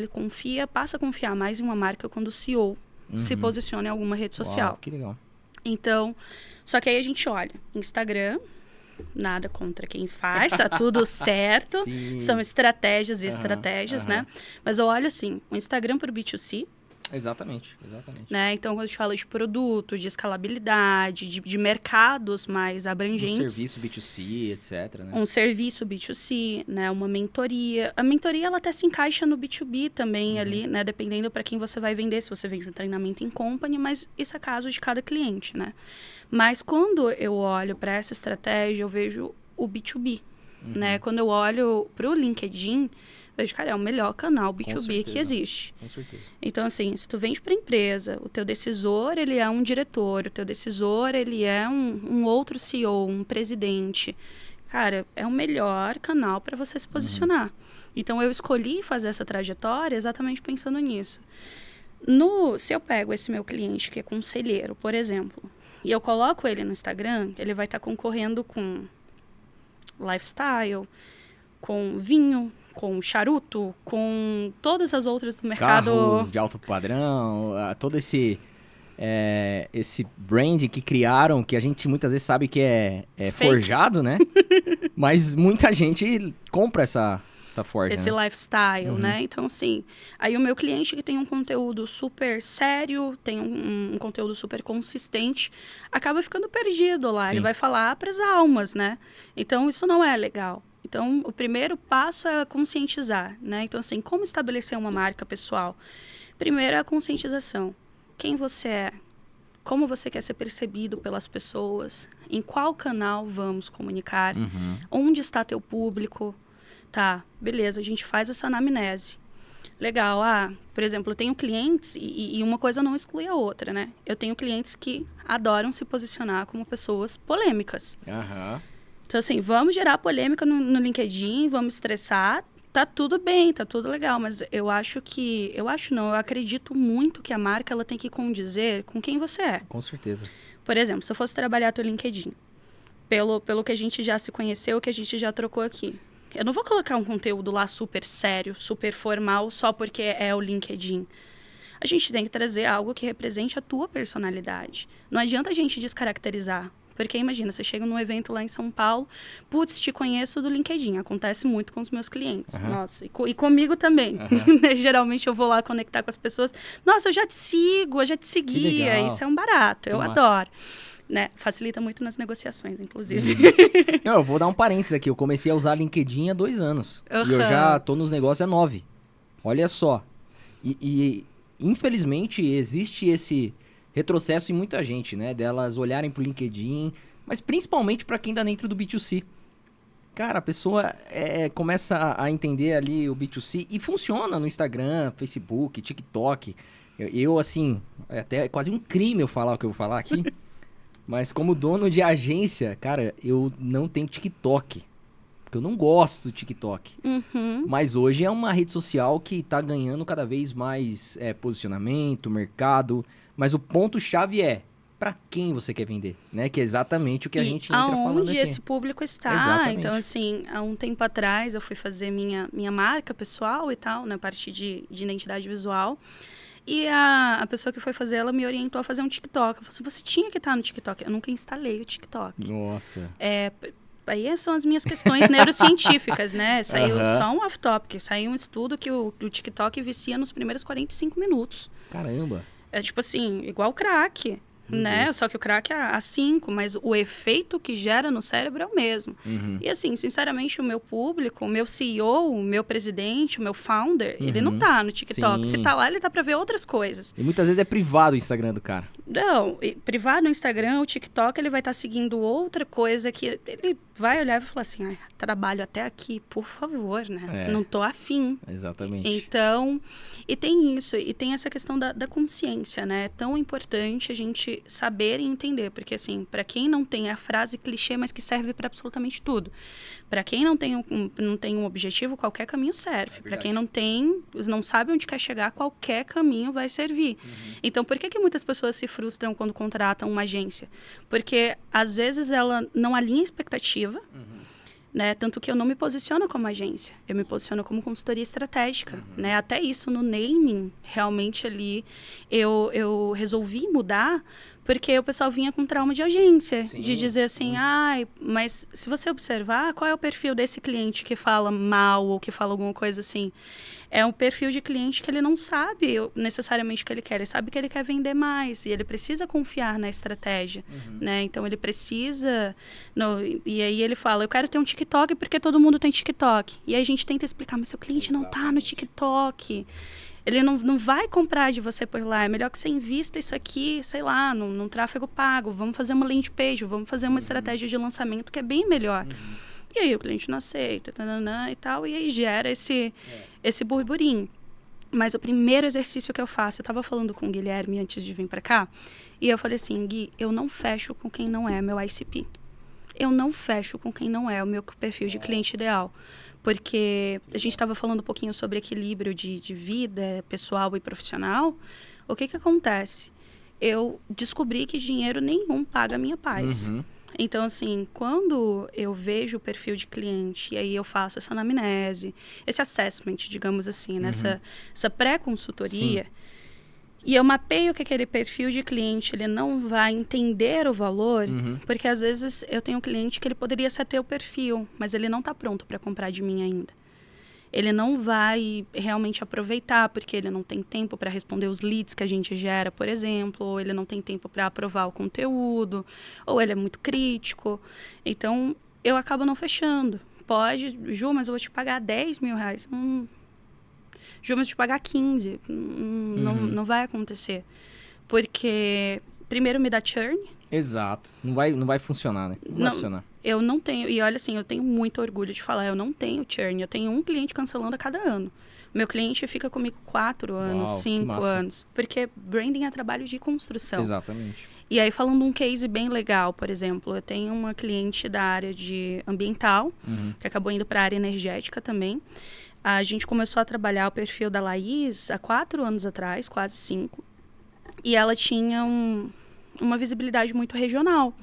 passa a confiar mais em uma marca quando o CEO se posiciona em alguma rede social. Uau, que legal. Então, só que aí a gente olha, Instagram, nada contra quem faz, tá tudo certo. Sim. São estratégias e estratégias, né? Mas eu olho assim, o Instagram para o B2C. Exatamente. Né? Então, quando a gente fala de produtos, de escalabilidade, de mercados mais abrangentes. Um serviço B2C, etc. Né? Um serviço B2C, né? Uma mentoria. A mentoria, ela até se encaixa no B2B também ali, né? Dependendo para quem você vai vender, se você vende um treinamento em company, mas isso é caso de cada cliente, né? Mas quando eu olho para essa estratégia, eu vejo o B2B, né? Quando eu olho para o LinkedIn, eu vejo, cara, é o melhor canal B2B que existe. Com certeza. Então, assim, se tu vende para empresa, o teu decisor, ele é um diretor, o teu decisor, ele é um outro CEO, um presidente. Cara, é o melhor canal para você se posicionar. Então, eu escolhi fazer essa trajetória exatamente pensando nisso. Se eu pego esse meu cliente, que é conselheiro, por exemplo, e eu coloco ele no Instagram, ele vai estar concorrendo com lifestyle, com vinho, com charuto, com todas as outras do mercado. Carros de alto padrão, todo esse brand que criaram, que a gente muitas vezes sabe que é forjado, né? Mas muita gente compra essa forja, esse né? lifestyle, né? Então, assim, aí o meu cliente que tem um conteúdo super sério, tem um conteúdo super consistente, acaba ficando perdido lá. Sim. Ele vai falar para as almas, né? Então, isso não é legal. Então, o primeiro passo é conscientizar, né? Então, assim, como estabelecer uma marca pessoal? Primeiro é a conscientização. Quem você é? Como você quer ser percebido pelas pessoas? Em qual canal vamos comunicar? Onde está teu público? Tá, beleza, a gente faz essa anamnese. Legal, por exemplo, eu tenho clientes, e uma coisa não exclui a outra, né? Eu tenho clientes que adoram se posicionar como pessoas polêmicas. Então, assim, vamos gerar polêmica no LinkedIn, vamos estressar, tá tudo bem, tá tudo legal, mas eu acredito muito que a marca ela tem que condizer com quem você é. Com certeza. Por exemplo, se eu fosse trabalhar teu LinkedIn, pelo que a gente já se conheceu, que a gente já trocou aqui, eu não vou colocar um conteúdo lá super sério, super formal, só porque é o LinkedIn. A gente tem que trazer algo que represente a tua personalidade. Não adianta a gente descaracterizar. Porque imagina, você chega num evento lá em São Paulo, putz, te conheço do LinkedIn. Acontece muito com os meus clientes. Nossa, e comigo também. Geralmente eu vou lá conectar com as pessoas. Nossa, eu já te sigo, eu já te seguia. Isso é um barato, eu adoro. Né? Facilita muito nas negociações, inclusive. Não, eu vou dar um parênteses aqui. Eu comecei a usar LinkedIn há 2 anos. E eu já tô nos negócios há 9. Olha só. E infelizmente existe esse retrocesso em muita gente, né? Delas olharem pro LinkedIn, mas principalmente para quem tá dentro do B2C. Cara, a pessoa começa a entender ali o B2C e funciona no Instagram, Facebook, TikTok. Eu assim, é até quase um crime eu falar o que eu vou falar aqui. Mas como dono de agência, cara, eu não tenho TikTok. Porque eu não gosto do TikTok. Mas hoje é uma rede social que tá ganhando cada vez mais posicionamento, mercado. Mas o ponto-chave é para quem você quer vender, né? Que é exatamente o que a gente entra falando aqui. Aonde esse público está. Exatamente. Então, assim, há um tempo atrás eu fui fazer minha marca pessoal e tal, na parte de identidade visual. E a pessoa que foi fazer, ela me orientou a fazer um TikTok. Eu falei assim, você tinha que estar no TikTok. Eu nunca instalei o TikTok. Nossa. Aí são as minhas questões neurocientíficas, né? Saiu só um off-topic. Saiu um estudo que o TikTok vicia nos primeiros 45 minutos. Caramba. É tipo assim, igual crack. Né? Só que o crack é a 5, mas o efeito que gera no cérebro é o mesmo. E assim, sinceramente, o meu público, o meu CEO, o meu presidente, o meu founder, ele não tá no TikTok. Sim. Se tá lá, ele tá pra ver outras coisas. E muitas vezes é privado o Instagram do cara. Não, privado no Instagram, o TikTok, ele vai estar seguindo outra coisa que ele vai olhar e vai falar assim, trabalho até aqui, por favor, né? Não tô afim. Exatamente. Então, e tem isso, e tem essa questão da consciência, né? É tão importante a gente saber e entender, porque assim, para quem não tem a frase clichê, mas que serve para absolutamente tudo. Para quem não tem um objetivo, qualquer caminho serve. Para quem não sabe onde quer chegar, qualquer caminho vai servir. Então, por que muitas pessoas se frustram quando contratam uma agência? Porque, às vezes, ela não alinha a expectativa, né? Tanto que eu não me posiciono como agência. Eu me posiciono como consultoria estratégica, né? Até isso, no naming, realmente ali, eu resolvi mudar, porque o pessoal vinha com trauma de agência. Sim, de dizer assim, mas se você observar, qual é o perfil desse cliente que fala mal ou que fala alguma coisa assim? É um perfil de cliente que ele não sabe necessariamente o que ele quer. Ele sabe que ele quer vender mais. E ele precisa confiar na estratégia, né? Então, ele precisa... E aí, ele fala, eu quero ter um TikTok porque todo mundo tem TikTok. E aí, a gente tenta explicar, mas seu cliente não tá no TikTok. Ele não vai comprar de você por lá. É melhor que você invista isso aqui, sei lá, num tráfego pago. Vamos fazer uma landing page, vamos fazer uma estratégia de lançamento que é bem melhor. E aí o cliente não aceita, e tal. E aí gera esse burburinho. Mas o primeiro exercício que eu faço, eu estava falando com o Guilherme antes de vir para cá, e eu falei assim, Gui, eu não fecho com quem não é meu ICP. Eu não fecho com quem não é o meu perfil de cliente ideal. Porque a gente estava falando um pouquinho sobre equilíbrio de vida pessoal e profissional. O que acontece? Eu descobri que dinheiro nenhum paga a minha paz. Então, assim, quando eu vejo o perfil de cliente e aí eu faço essa anamnese, esse assessment, digamos assim, nessa essa pré-consultoria, e eu mapeio que aquele perfil de cliente ele não vai entender o valor, porque às vezes eu tenho um cliente que ele poderia ser ter o perfil, mas ele não está pronto para comprar de mim ainda. Ele não vai realmente aproveitar, porque ele não tem tempo para responder os leads que a gente gera, por exemplo, ou ele não tem tempo para aprovar o conteúdo, ou ele é muito crítico. Então, eu acabo não fechando. Pode, Ju, mas eu vou te pagar 10 mil reais. Ju, mas eu vou te pagar 15. Não vai acontecer. Porque, primeiro, me dá churn. Exato. Não vai funcionar, né? Não vai funcionar. Eu não tenho, e olha assim, eu tenho muito orgulho de falar, eu não tenho churn, eu tenho um cliente cancelando a cada ano. Meu cliente fica comigo 4 anos, 5 anos, porque branding é trabalho de construção. Exatamente. E aí, falando um case bem legal, por exemplo, eu tenho uma cliente da área de ambiental, que acabou indo para a área energética também. A gente começou a trabalhar o perfil da Laís há 4 anos atrás, quase 5, e ela tinha uma visibilidade muito regional.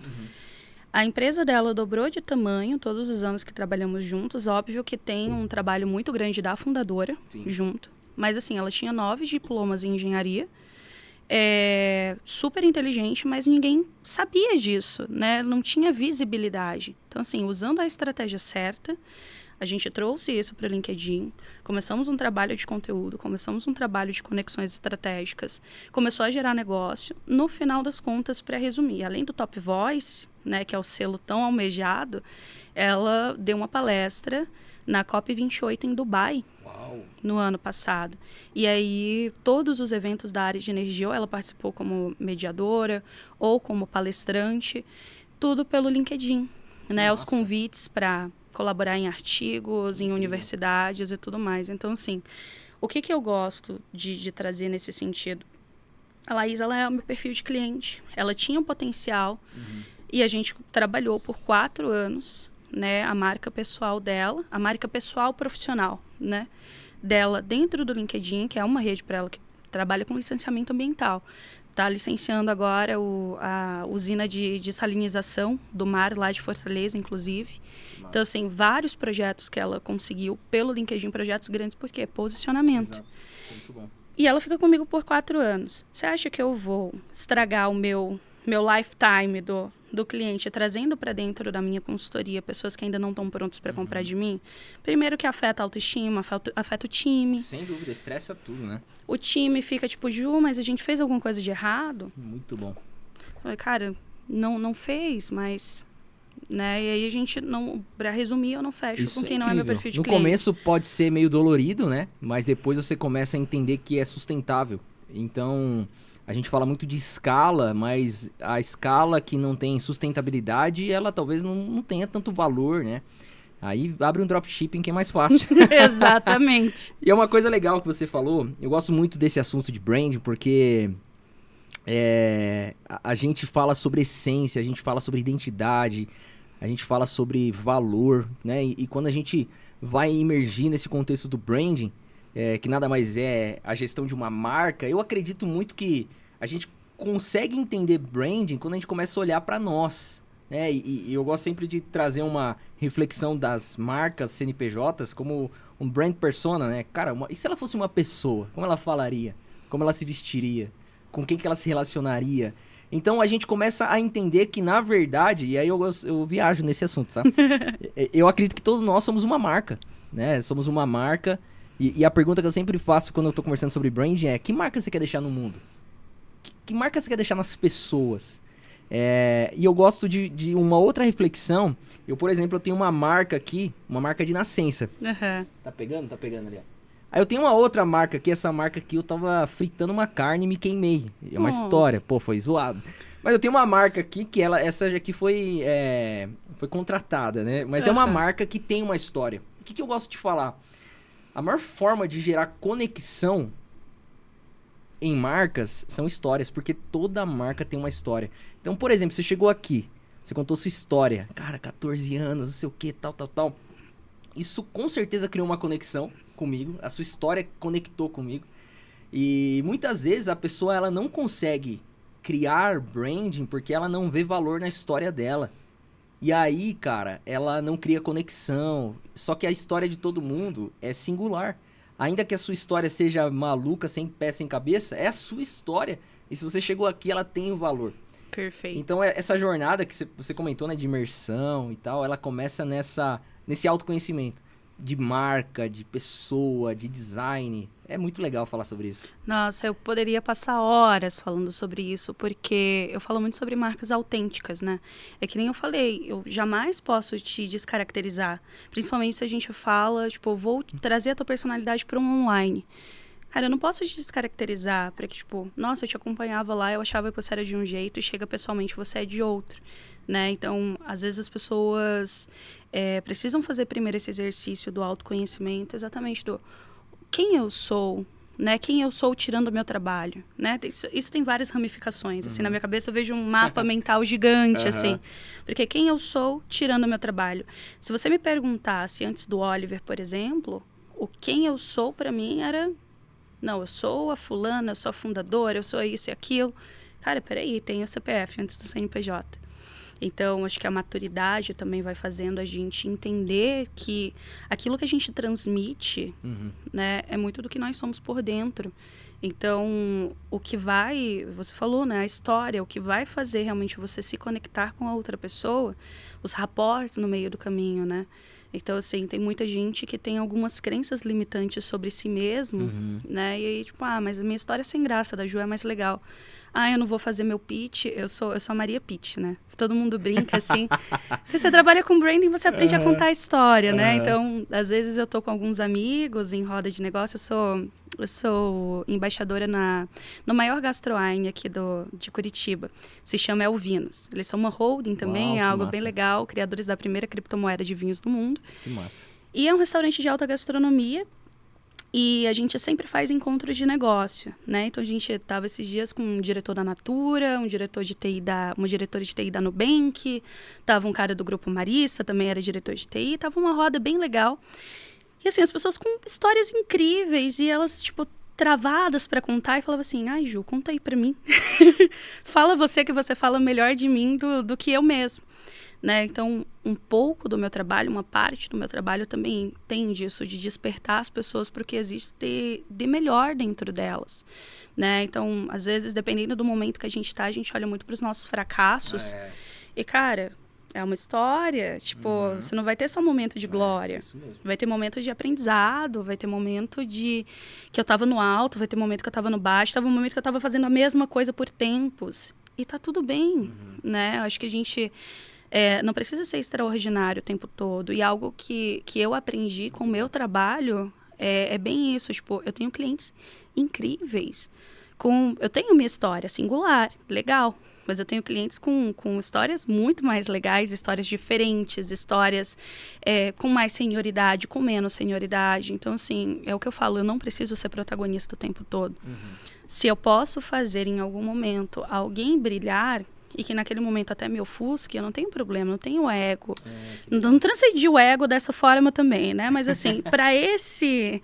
A empresa dela dobrou de tamanho todos os anos que trabalhamos juntos. Óbvio que tem um trabalho muito grande da fundadora junto. Mas, assim, ela tinha 9 diplomas em engenharia. super inteligente, mas ninguém sabia disso, né? Não tinha visibilidade. Então, assim, usando a estratégia certa, a gente trouxe isso para o LinkedIn, começamos um trabalho de conteúdo, começamos um trabalho de conexões estratégicas, começou a gerar negócio. No final das contas, para resumir, além do Top Voice, né, que é o selo tão almejado, ela deu uma palestra na COP28 em Dubai, no ano passado. E aí, todos os eventos da área de energia, ou ela participou como mediadora, ou como palestrante, tudo pelo LinkedIn, né? Os convites para colaborar em artigos, em universidades e tudo mais. Então, assim, o que eu gosto de trazer nesse sentido? A Laís, ela é o meu perfil de cliente. Ela tinha um potencial e a gente trabalhou por 4 anos, né? A marca pessoal dela, a marca pessoal profissional, né? Dela dentro do LinkedIn, que é uma rede para ela que trabalha com licenciamento ambiental. Está licenciando agora a usina de salinização do mar, lá de Fortaleza, inclusive. Nossa. Então, assim, vários projetos que ela conseguiu pelo LinkedIn, projetos grandes, por quê? Posicionamento. Exato. Muito bom. E ela fica comigo por 4 anos. Você acha que eu vou estragar o meu lifetime do cliente, trazendo para dentro da minha consultoria pessoas que ainda não estão prontas para comprar de mim? Primeiro que afeta a autoestima, afeta o time. Sem dúvida, estressa tudo, né? O time fica tipo, Ju, mas a gente fez alguma coisa de errado? Muito bom. Eu falei, cara, não fez, mas... Né? E aí a gente não... Pra resumir, eu não fecho Isso com quem é não é meu perfil de no cliente. No começo pode ser meio dolorido, né? Mas depois você começa a entender que é sustentável. Então... A gente fala muito de escala, mas a escala que não tem sustentabilidade, ela talvez não tenha tanto valor, né? Aí abre um dropshipping que é mais fácil. Exatamente. E é uma coisa legal que você falou, eu gosto muito desse assunto de branding, porque a gente fala sobre essência, a gente fala sobre identidade, a gente fala sobre valor, né? E quando a gente vai imergir nesse contexto do branding, que nada mais é a gestão de uma marca, eu acredito muito que a gente consegue entender branding quando a gente começa a olhar para nós, né? E eu gosto sempre de trazer uma reflexão das marcas CNPJs como um brand persona, né? Cara, e se ela fosse uma pessoa? Como ela falaria? Como ela se vestiria? Com quem que ela se relacionaria? Então a gente começa a entender que, na verdade, e aí eu viajo nesse assunto, tá? Eu acredito que todos nós somos uma marca, né? Somos uma marca. E a pergunta que eu sempre faço quando eu tô conversando sobre branding é: que marca você quer deixar no mundo? Que marca você quer deixar nas pessoas? E eu gosto de uma outra reflexão. Eu, por exemplo, eu tenho uma marca aqui, uma marca de nascença. Uhum. Tá pegando? Tá pegando ali, ó. Aí eu tenho uma outra marca aqui, essa marca aqui eu tava fritando uma carne e me queimei. É uma história, pô, foi zoado. Mas eu tenho uma marca aqui que essa aqui foi contratada, né? Mas é uma marca que tem uma história. O que eu gosto de falar? A maior forma de gerar conexão em marcas são histórias, porque toda marca tem uma história. Então, por exemplo, você chegou aqui, você contou sua história. Cara, 14 anos, não sei o que, tal. Isso com certeza criou uma conexão comigo, a sua história conectou comigo. E muitas vezes a pessoa ela não consegue criar branding porque ela não vê valor na história dela. E aí, cara, ela não cria conexão. Só que a história de todo mundo é singular. Ainda que a sua história seja maluca, sem pé, sem cabeça, é a sua história. E se você chegou aqui, ela tem um valor. Perfeito. Então, essa jornada que você comentou, né, de imersão e tal, ela começa nesse autoconhecimento. De marca, de pessoa, de design. É muito legal falar sobre isso. Nossa, eu poderia passar horas falando sobre isso, porque eu falo muito sobre marcas autênticas, né? É que nem eu falei, eu jamais posso te descaracterizar. Principalmente se a gente fala, tipo, eu vou trazer a tua personalidade para um online. Cara, eu não posso te descaracterizar para que, tipo, nossa, eu te acompanhava lá, eu achava que você era de um jeito e chega pessoalmente você é de outro, né? Então, às vezes as pessoas precisam fazer primeiro esse exercício do autoconhecimento, exatamente do quem eu sou, né? Quem eu sou tirando o meu trabalho, né? Isso tem várias ramificações, assim, na minha cabeça eu vejo um mapa mental gigante, assim. Porque quem eu sou tirando o meu trabalho. Se você me perguntasse antes do Oliver, por exemplo, o quem eu sou para mim era... Não, eu sou a fulana, eu sou a fundadora, eu sou isso e aquilo. Cara, peraí, tem o CPF antes do CNPJ. Então, acho que a maturidade também vai fazendo a gente entender que aquilo que a gente transmite, né, é muito do que nós somos por dentro. Então, o que vai, você falou, né, a história, o que vai fazer realmente você se conectar com a outra pessoa, os rapports no meio do caminho, né? Então, assim, tem muita gente que tem algumas crenças limitantes sobre si mesmo, né? E aí, tipo, mas a minha história é sem graça, a da Ju é mais legal. Eu não vou fazer meu pitch, eu sou a Maria Pitch, né? Todo mundo brinca, assim. Porque você trabalha com branding, você aprende a contar a história, né? Então, às vezes eu tô com alguns amigos em roda de negócio, eu sou embaixadora no maior gastroine aqui de Curitiba. Se chama Elvinos. Eles são uma holding também, Uau, é algo massa. bem legal. Criadores da primeira criptomoeda de vinhos do mundo. Que massa. E é um restaurante de alta gastronomia. E a gente sempre faz encontros de negócio, né? Então, a gente estava esses dias com um diretor da Natura, uma diretora de TI da Nubank, tava um cara do Grupo Marista, também era diretor de TI, tava uma roda bem legal. E, assim, as pessoas com histórias incríveis e elas, tipo, travadas para contar e falavam assim, ai, Ju, conta aí para mim. Fala você que você fala melhor de mim do que eu mesmo. Né? Então, um pouco do meu trabalho, uma parte do meu trabalho também tem disso, de despertar as pessoas para o que existe de melhor dentro delas. Né? Então, às vezes, dependendo do momento que a gente está, a gente olha muito para os nossos fracassos. E, cara, é uma história, tipo, você não vai ter só momento de glória. Isso mesmo. Vai ter momento de aprendizado, vai ter momento de que eu estava no alto, vai ter momento que eu estava no baixo, tava um momento que eu estava fazendo a mesma coisa por tempos. E tá tudo bem, né? Acho que a gente... não precisa ser extraordinário o tempo todo. E algo que eu aprendi com o meu trabalho é bem isso. Tipo, eu tenho clientes incríveis. Eu tenho minha história singular, legal. Mas eu tenho clientes com histórias muito mais legais, histórias diferentes, histórias com mais senioridade, com menos senioridade. Então, assim, é o que eu falo, eu não preciso ser protagonista o tempo todo. Se eu posso fazer em algum momento alguém brilhar... E que naquele momento até me ofusque, eu não tenho problema, não tenho ego. Não transcendi o ego dessa forma também, né? Mas assim, para esse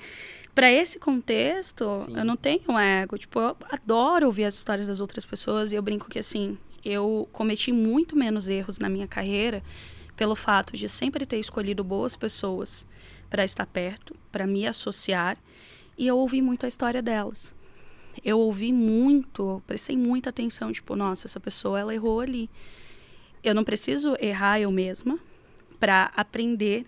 contexto, sim, eu não tenho ego. Tipo, eu adoro ouvir as histórias das outras pessoas e eu brinco que assim, eu cometi muito menos erros na minha carreira pelo fato de sempre ter escolhido boas pessoas para estar perto, para me associar, e eu ouvi muito a história delas. Eu ouvi muito, prestei muita atenção, tipo, nossa, essa pessoa, ela errou ali. Eu não preciso errar eu mesma para aprender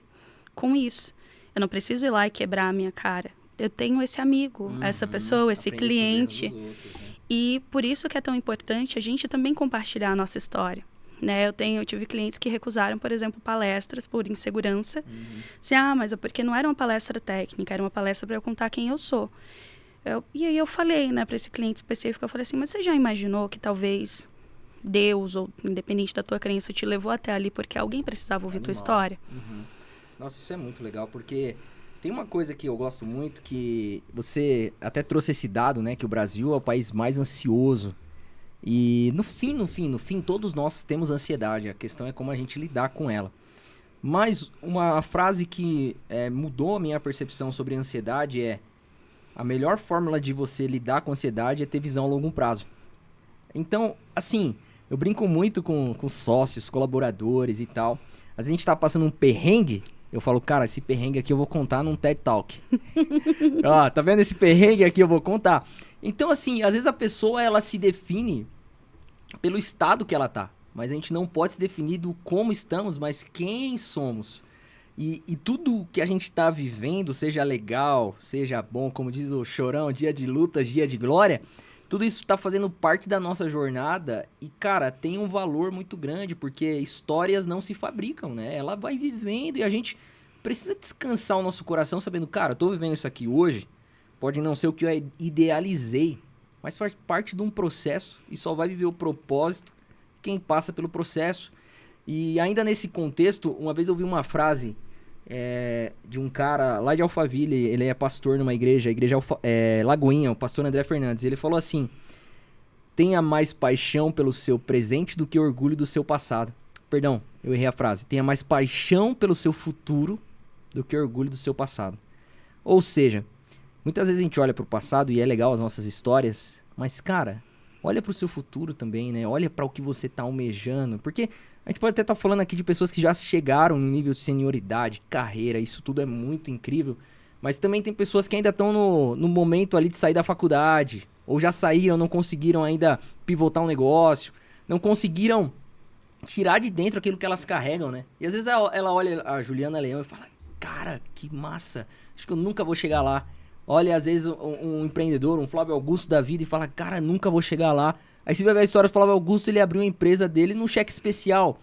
com isso. Eu não preciso ir lá e quebrar a minha cara. Eu tenho esse amigo, essa pessoa, esse cliente. Outros, né? E por isso que é tão importante a gente também compartilhar a nossa história. Né? Eu tive clientes que recusaram, por exemplo, palestras por insegurança. Assim, mas é porque não era uma palestra técnica, era uma palestra para eu contar quem eu sou. E aí eu falei, né, para esse cliente específico, eu falei assim, mas você já imaginou que talvez Deus, ou independente da tua crença, te levou até ali porque alguém precisava ouvir tua história? Nossa, isso é muito legal, porque tem uma coisa que eu gosto muito, que você até trouxe esse dado, né, que o Brasil é o país mais ansioso. E no fim, todos nós temos ansiedade, a questão é como a gente lidar com ela. Mas uma frase que mudou a minha percepção sobre a ansiedade é: a melhor fórmula de você lidar com a ansiedade é ter visão a longo prazo. Então, assim, eu brinco muito com sócios, colaboradores e tal. Às vezes a gente tá passando um perrengue, eu falo, cara, esse perrengue aqui eu vou contar num TED Talk. Ó, tá vendo esse perrengue aqui? Eu vou contar. Então, assim, às vezes a pessoa, ela se define pelo estado que ela tá. Mas a gente não pode se definir do como estamos, mas quem somos. E tudo que a gente tá vivendo, seja legal, seja bom, como diz o Chorão, dia de luta, dia de glória, tudo isso tá fazendo parte da nossa jornada e, cara, tem um valor muito grande, porque histórias não se fabricam, né? Ela vai vivendo e a gente precisa descansar o nosso coração sabendo, cara, eu tô vivendo isso aqui hoje, pode não ser o que eu idealizei, mas faz parte de um processo e só vai viver o propósito quem passa pelo processo. E ainda nesse contexto, uma vez eu vi uma frase de um cara lá de Alphaville, ele é pastor numa igreja, Lagoinha, o pastor André Fernandes. Ele falou assim: tenha mais paixão pelo seu presente do que orgulho do seu passado. Perdão, eu errei a frase. Tenha mais paixão pelo seu futuro do que orgulho do seu passado. Ou seja, muitas vezes a gente olha pro passado e é legal as nossas histórias, mas, cara, olha pro seu futuro também, né? Olha para o que você tá almejando, porque A gente pode até estar falando aqui de pessoas que já chegaram no nível de senioridade, carreira, isso tudo é muito incrível. Mas também tem pessoas que ainda estão no momento ali de sair da faculdade, ou já saíram, não conseguiram ainda pivotar um negócio, não conseguiram tirar de dentro aquilo que elas carregam, né? E às vezes ela olha a Juliana Leão e fala, cara, que massa, acho que eu nunca vou chegar lá. Olha, às vezes, um empreendedor, um Flávio Augusto da vida e fala, cara, nunca vou chegar lá. Aí você vai ver a história do Flávio Augusto, ele abriu a empresa dele num cheque especial.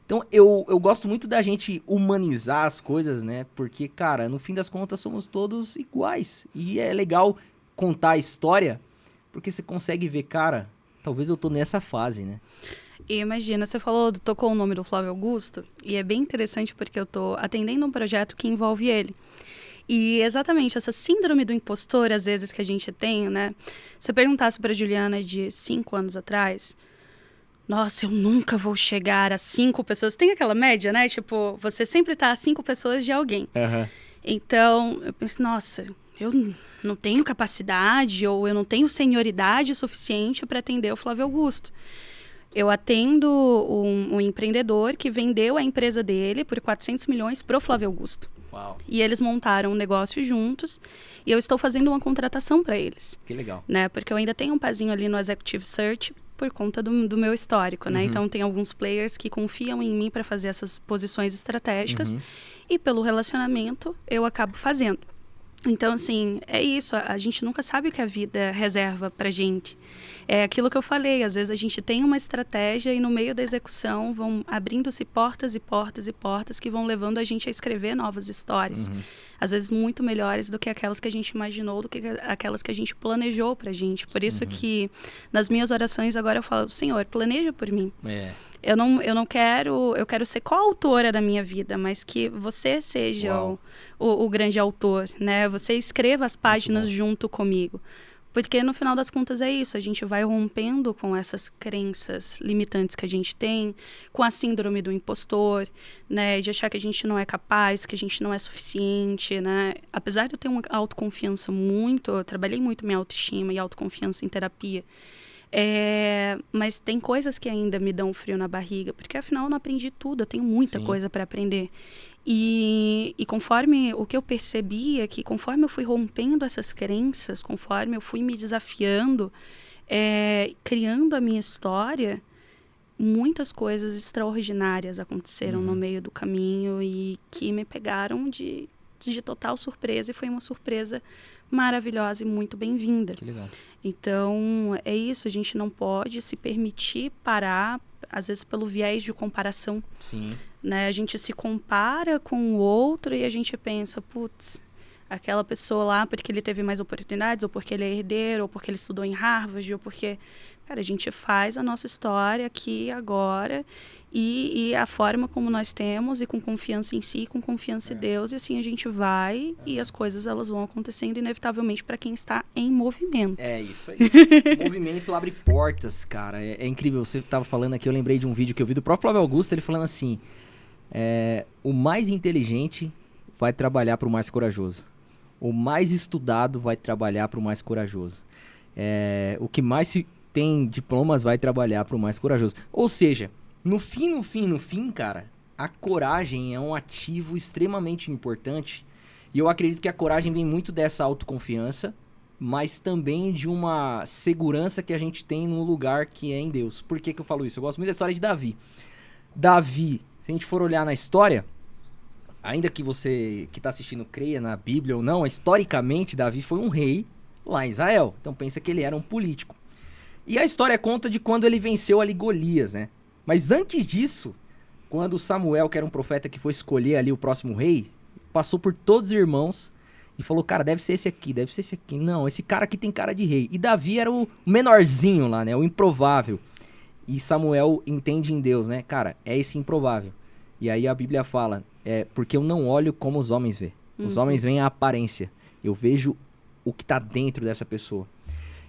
Então, eu gosto muito da gente humanizar as coisas, né? Porque, cara, no fim das contas, somos todos iguais. E é legal contar a história, porque você consegue ver, cara, talvez eu tô nessa fase, né? E imagina, você tocou o nome do Flávio Augusto, e é bem interessante porque eu tô atendendo um projeto que envolve ele. E exatamente essa síndrome do impostor, às vezes, que a gente tem, né? Se eu perguntasse pra Juliana de 5 anos atrás, nossa, eu nunca vou chegar a 5 pessoas. Tem aquela média, né? Tipo, você sempre tá a 5 pessoas de alguém. Uhum. Então, eu penso, nossa, eu não tenho capacidade ou eu não tenho senioridade suficiente para atender o Flávio Augusto. Eu atendo um empreendedor que vendeu a empresa dele por 400 milhões pro Flávio Augusto. Uau. E eles montaram um negócio juntos e eu estou fazendo uma contratação para eles. Que legal. Né? Porque eu ainda tenho um pezinho ali no Executive Search por conta do meu histórico, né? Então, tem alguns players que confiam em mim para fazer essas posições estratégicas e pelo relacionamento eu acabo fazendo. Então, assim, é isso. A gente nunca sabe o que a vida reserva pra gente. É aquilo que eu falei. Às vezes a gente tem uma estratégia e no meio da execução vão abrindo-se portas e portas e portas que vão levando a gente a escrever novas histórias. Às vezes muito melhores do que aquelas que a gente imaginou, do que aquelas que a gente planejou pra gente. Por isso que nas minhas orações agora eu falo, Senhor, planeja por mim. Eu não quero... Eu quero ser coautora da minha vida, mas que você seja o grande autor, né? Você escreva as páginas junto comigo. Porque no final das contas é isso, a gente vai rompendo com essas crenças limitantes que a gente tem, com a síndrome do impostor, né? De achar que a gente não é capaz, que a gente não é suficiente, né? Apesar de eu ter uma autoconfiança eu trabalhei muito minha autoestima e autoconfiança em terapia, mas tem coisas que ainda me dão frio na barriga, porque afinal eu não aprendi tudo, eu tenho muita coisa para aprender. E conforme o que eu percebi é que conforme eu fui rompendo essas crenças, conforme eu fui me desafiando, criando a minha história, muitas coisas extraordinárias aconteceram no meio do caminho e que me pegaram de total surpresa, e foi uma surpresa maravilhosa e muito bem-vinda. Que legal. Então, é isso, a gente não pode se permitir parar, às vezes pelo viés de comparação. Sim. Né? A gente se compara com o outro e a gente pensa, putz, aquela pessoa lá porque ele teve mais oportunidades, ou porque ele é herdeiro, ou porque ele estudou em Harvard, ou porque... Cara, a gente faz a nossa história aqui, agora, e a forma como nós temos, e com confiança em si, com confiança em Deus, e assim a gente vai, e as coisas elas vão acontecendo inevitavelmente para quem está em movimento. É isso aí. O movimento abre portas, cara. É incrível. Você estava falando aqui, eu lembrei de um vídeo que eu vi do próprio Flávio Augusto, ele falando assim, o mais inteligente vai trabalhar para o mais corajoso. O mais estudado vai trabalhar para o mais corajoso. O que mais tem diplomas vai trabalhar para o mais corajoso. Ou seja, no fim, cara, a coragem é um ativo extremamente importante. E eu acredito que a coragem vem muito dessa autoconfiança, mas também de uma segurança que a gente tem num lugar que é em Deus. Por que eu falo isso? Eu gosto muito da história de Davi. Davi, se a gente for olhar na história, ainda que você que está assistindo creia na Bíblia ou não, historicamente Davi foi um rei lá em Israel. Então pensa que ele era um político. E a história conta de quando ele venceu ali Golias, né? Mas antes disso, quando Samuel, que era um profeta que foi escolher ali o próximo rei, passou por todos os irmãos e falou, cara, deve ser esse aqui, deve ser esse aqui. Não, esse cara aqui tem cara de rei. E Davi era o menorzinho lá, né? O improvável. E Samuel entende em Deus, né? Cara, é esse improvável. E aí a Bíblia fala, porque eu não olho como os homens vê. Os homens veem a aparência. Eu vejo o que tá dentro dessa pessoa.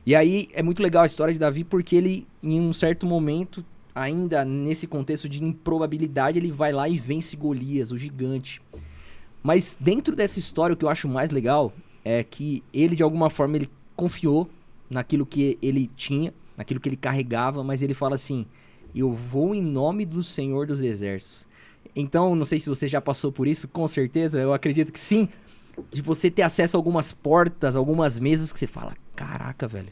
E aí é muito legal a história de Davi porque ele, em um certo momento, ainda nesse contexto de improbabilidade, ele vai lá e vence Golias, o gigante. Mas dentro dessa história, o que eu acho mais legal é que ele, de alguma forma, ele confiou naquilo que ele tinha, naquilo que ele carregava, mas ele fala assim, eu vou em nome do Senhor dos Exércitos. Então, não sei se você já passou por isso, com certeza, eu acredito que sim, de você ter acesso a algumas portas, algumas mesas que você fala, caraca, velho,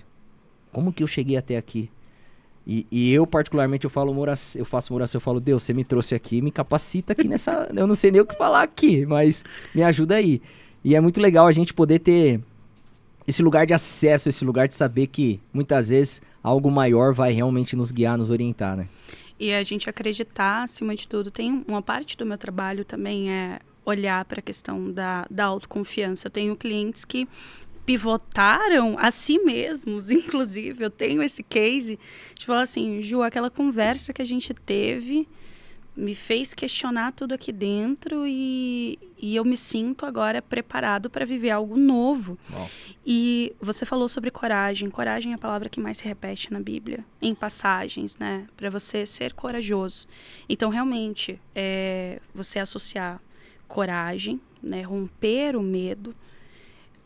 como que eu cheguei até aqui? E eu, particularmente, eu faço uma oração, eu falo, Deus, você me trouxe aqui, me capacita aqui nessa... Eu não sei nem o que falar aqui, mas me ajuda aí. E é muito legal a gente poder ter esse lugar de acesso, esse lugar de saber que, muitas vezes, algo maior vai realmente nos guiar, nos orientar, né? E a gente acreditar, acima de tudo, tem uma parte do meu trabalho também é olhar para a questão da autoconfiança. Eu tenho clientes que pivotaram a si mesmos, inclusive, eu tenho esse case de falar assim, Ju, aquela conversa que a gente teve me fez questionar tudo aqui dentro e eu me sinto agora preparado para viver algo novo. Wow. E você falou sobre coragem. Coragem é a palavra que mais se repete na Bíblia, em passagens, né? Para você ser corajoso. Então, realmente, você associar coragem, né? Romper o medo,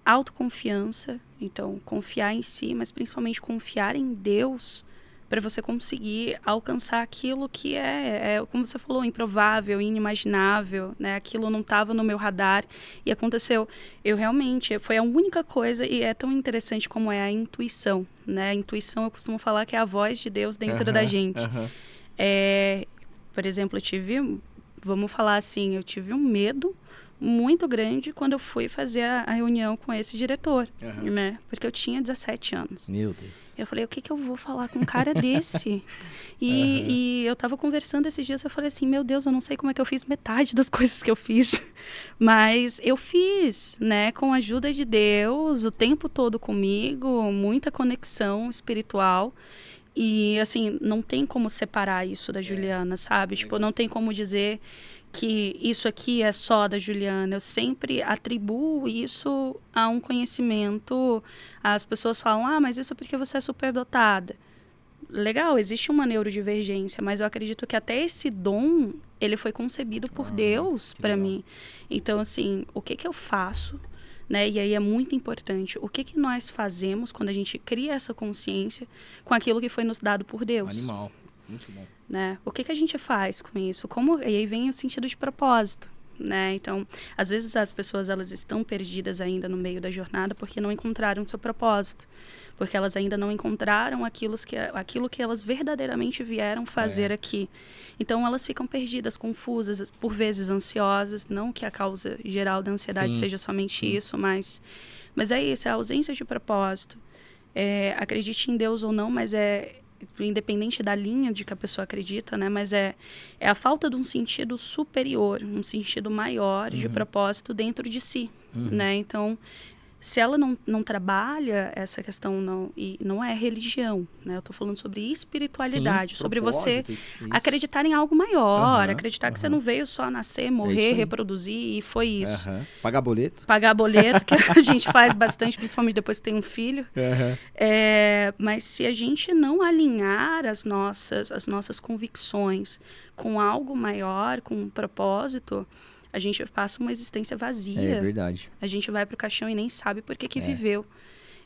autoconfiança, então confiar em si, mas principalmente confiar em Deus para você conseguir alcançar aquilo que como você falou, improvável, inimaginável, né? Aquilo não estava no meu radar e aconteceu. Eu realmente, foi a única coisa, e é tão interessante como é a intuição, né? A intuição, eu costumo falar que é a voz de Deus dentro da gente. Por exemplo, vamos falar assim, eu tive um medo muito grande quando eu fui fazer a reunião com esse diretor, né? Porque eu tinha 17 anos. Meu Deus. Eu falei, o que eu vou falar com um cara desse? E eu tava conversando esses dias, eu falei assim, meu Deus, eu não sei como é que eu fiz metade das coisas que eu fiz. Mas eu fiz, né? Com a ajuda de Deus, o tempo todo comigo, muita conexão espiritual. E, assim, não tem como separar isso da Juliana, sabe? Tipo, não tem como dizer que isso aqui é só da Juliana. Eu sempre atribuo isso a um conhecimento. As pessoas falam, mas isso é porque você é superdotada. Legal, existe uma neurodivergência, mas eu acredito que até esse dom, ele foi concebido por Deus para mim. Então, assim, o que eu faço, né? E aí é muito importante, o que nós fazemos quando a gente cria essa consciência com aquilo que foi nos dado por Deus? Animal, muito bom. Né? O que a gente faz com isso? E aí vem o sentido de propósito, né? Então, às vezes as pessoas elas estão perdidas ainda no meio da jornada porque não encontraram seu propósito, porque elas ainda não encontraram aquilo que elas verdadeiramente vieram fazer aqui. Então, elas ficam perdidas, confusas, por vezes ansiosas, não que a causa geral da ansiedade seja somente isso, mas é isso, é a ausência de propósito. Acredite em Deus ou não, mas independente da linha de que a pessoa acredita, né? Mas é a falta de um sentido superior, um sentido maior de propósito dentro de si, né? Então, se ela não trabalha essa questão, não é religião, né? Eu estou falando sobre espiritualidade, sobre você acreditar em algo maior, acreditar que você não veio só nascer, morrer, reproduzir e foi isso. Pagar boleto. Pagar boleto, que a gente faz bastante, principalmente depois que tem um filho. Mas se a gente não alinhar as nossas convicções com algo maior, com um propósito, a gente passa uma existência vazia. É verdade. A gente vai pro caixão e nem sabe por que viveu.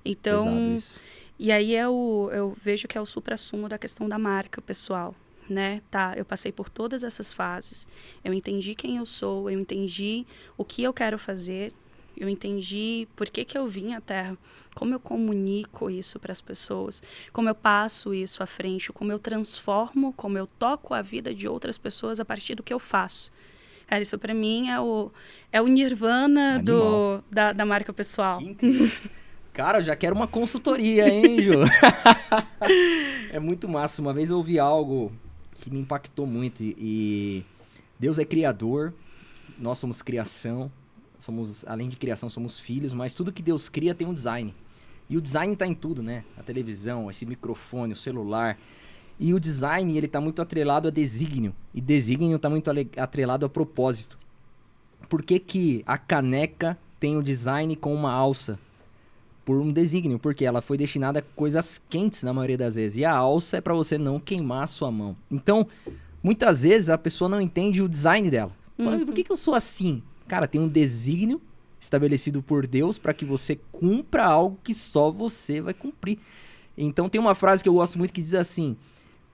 Então, e aí eu vejo que é o suprassumo da questão da marca pessoal, né? Eu passei por todas essas fases. Eu entendi quem eu sou, eu entendi o que eu quero fazer, eu entendi por que eu vim à Terra, como eu comunico isso para as pessoas, como eu passo isso à frente, como eu transformo, como eu toco a vida de outras pessoas a partir do que eu faço. Cara, isso pra mim é o nirvana da marca pessoal. Cara, eu já quero uma consultoria, hein, Ju? É muito massa. Uma vez eu ouvi algo que me impactou muito. E Deus é criador, nós somos criação. Além de criação, somos filhos. Mas tudo que Deus cria tem um design. E o design tá em tudo, né? A televisão, esse microfone, o celular. E o design, ele tá muito atrelado a desígnio. E desígnio tá muito atrelado a propósito. Por que a caneca tem o design com uma alça? Por um desígnio, porque ela foi destinada a coisas quentes na maioria das vezes. E a alça é para você não queimar a sua mão. Então, muitas vezes a pessoa não entende o design dela. Por que eu sou assim? Cara, tem um desígnio estabelecido por Deus para que você cumpra algo que só você vai cumprir. Então, tem uma frase que eu gosto muito que diz assim: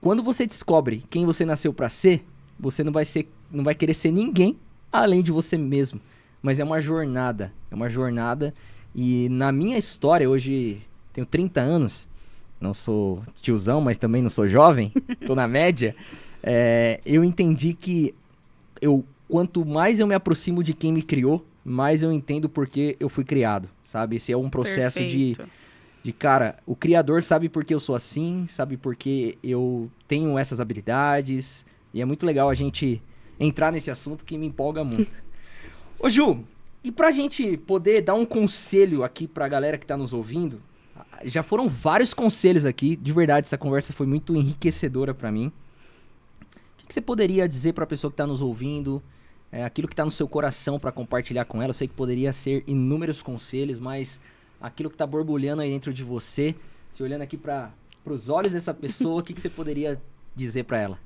quando você descobre quem você nasceu pra ser, você não vai querer ser ninguém além de você mesmo. Mas é uma jornada, e na minha história, hoje tenho 30 anos, não sou tiozão, mas também não sou jovem, tô na média, eu entendi que quanto mais eu me aproximo de quem me criou, mais eu entendo porque eu fui criado, sabe? Esse é um processo de cara, o Criador sabe por que eu sou assim, sabe por que eu tenho essas habilidades, e é muito legal a gente entrar nesse assunto que me empolga muito. Ô Ju, e pra gente poder dar um conselho aqui pra galera que tá nos ouvindo, já foram vários conselhos aqui, de verdade, essa conversa foi muito enriquecedora pra mim. O que você poderia dizer pra pessoa que tá nos ouvindo, aquilo que tá no seu coração pra compartilhar com ela? Eu sei que poderia ser inúmeros conselhos, mas aquilo que tá borbulhando aí dentro de você, se olhando aqui pros olhos dessa pessoa, o que você poderia dizer pra ela?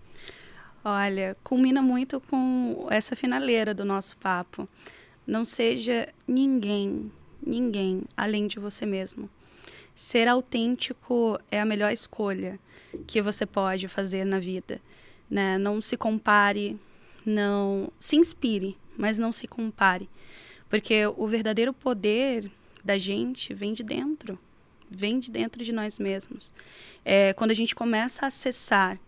Olha, culmina muito com essa finaleira do nosso papo. Não seja ninguém além de você mesmo. Ser autêntico é a melhor escolha que você pode fazer na vida, né? Não se compare, não se inspire, mas não se compare. Porque o verdadeiro poder da gente vem de dentro de nós mesmos. Quando a gente começa a acessar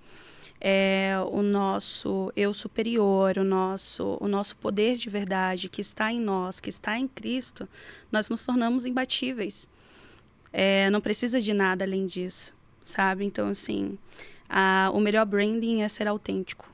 o nosso eu superior, o nosso poder de verdade que está em nós, que está em Cristo, nós nos tornamos imbatíveis. Não precisa de nada além disso, sabe? Então, assim, o melhor branding é ser autêntico.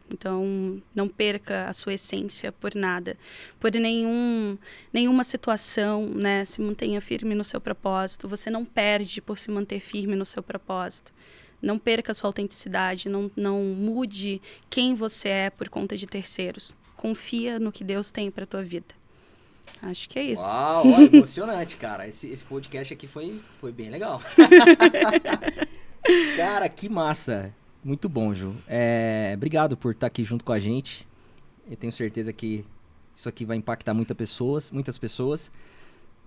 Então, não perca a sua essência por nada, por nenhuma situação, né? Se mantenha firme no seu propósito. Você não perde por se manter firme no seu propósito. Não perca a sua autenticidade, não mude quem você é por conta de terceiros. Confia no que Deus tem para tua vida. Acho que é isso. Uau, olha, emocionante, cara. Esse podcast aqui foi bem legal. Cara, que massa. Muito bom, Ju. Obrigado por estar aqui junto com a gente. Eu tenho certeza que isso aqui vai impactar muitas pessoas.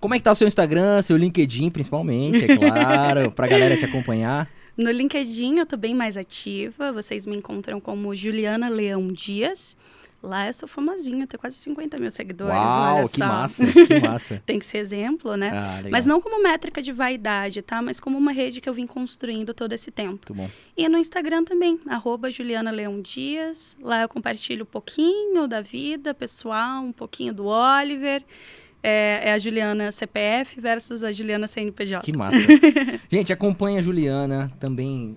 Como é que tá o seu Instagram, seu LinkedIn, principalmente, é claro, pra galera te acompanhar? No LinkedIn eu tô bem mais ativa. Vocês me encontram como Juliana Leão Dias. Lá eu sou famosinha, tenho quase 50 mil seguidores. Uau, olha que só. massa. Tem que ser exemplo, né? Legal. Mas não como métrica de vaidade, tá? Mas como uma rede que eu vim construindo todo esse tempo. Muito bom. E no Instagram também, @Juliana Leão Dias. Lá eu compartilho um pouquinho da vida pessoal, um pouquinho do Oliver. É a Juliana CPF versus a Juliana CNPJ. Que massa. Gente, acompanha a Juliana, também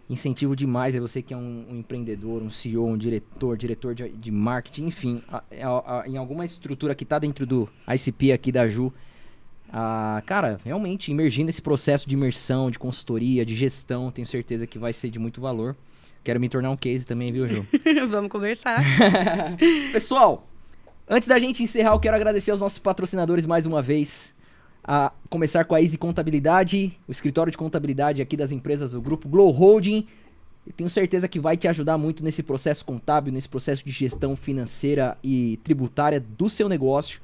incentivo demais, você que é um empreendedor, um CEO, um diretor de marketing, enfim, em alguma estrutura que está dentro do ICP aqui da Ju, cara, realmente imergindo nesse processo de imersão, de consultoria, de gestão, tenho certeza que vai ser de muito valor. Quero me tornar um case também, viu, Ju? Vamos conversar. Pessoal, antes da gente encerrar, eu quero agradecer aos nossos patrocinadores mais uma vez. A começar com a Easy Contabilidade, o escritório de contabilidade aqui das empresas do Grupo Glow Holding. Eu tenho certeza que vai te ajudar muito nesse processo contábil, nesse processo de gestão financeira e tributária do seu negócio.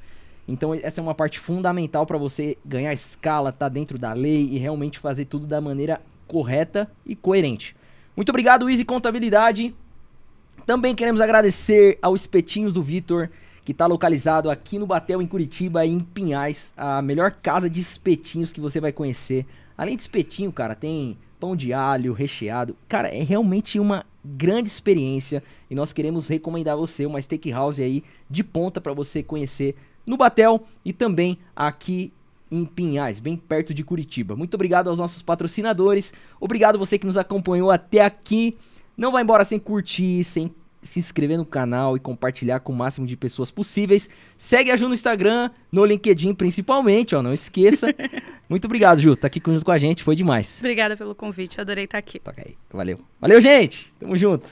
Então essa é uma parte fundamental para você ganhar escala, estar dentro da lei e realmente fazer tudo da maneira correta e coerente. Muito obrigado, Easy Contabilidade. Também queremos agradecer ao Espetinhos do Vitor, que está localizado aqui no Batel, em Curitiba, e em Pinhais, a melhor casa de espetinhos que você vai conhecer. Além de espetinho, cara, tem pão de alho recheado. Cara, é realmente uma grande experiência e nós queremos recomendar você uma steakhouse aí de ponta para você conhecer no Batel e também aqui em Pinhais, bem perto de Curitiba. Muito obrigado aos nossos patrocinadores. Obrigado você que nos acompanhou até aqui. Não vai embora sem curtir, sem se inscrever no canal e compartilhar com o máximo de pessoas possíveis. Segue a Ju no Instagram, no LinkedIn principalmente, não esqueça. Muito obrigado, Ju, tá aqui junto com a gente, foi demais. Obrigada pelo convite, adorei estar aqui. Toca aí, valeu. Valeu, gente, tamo junto.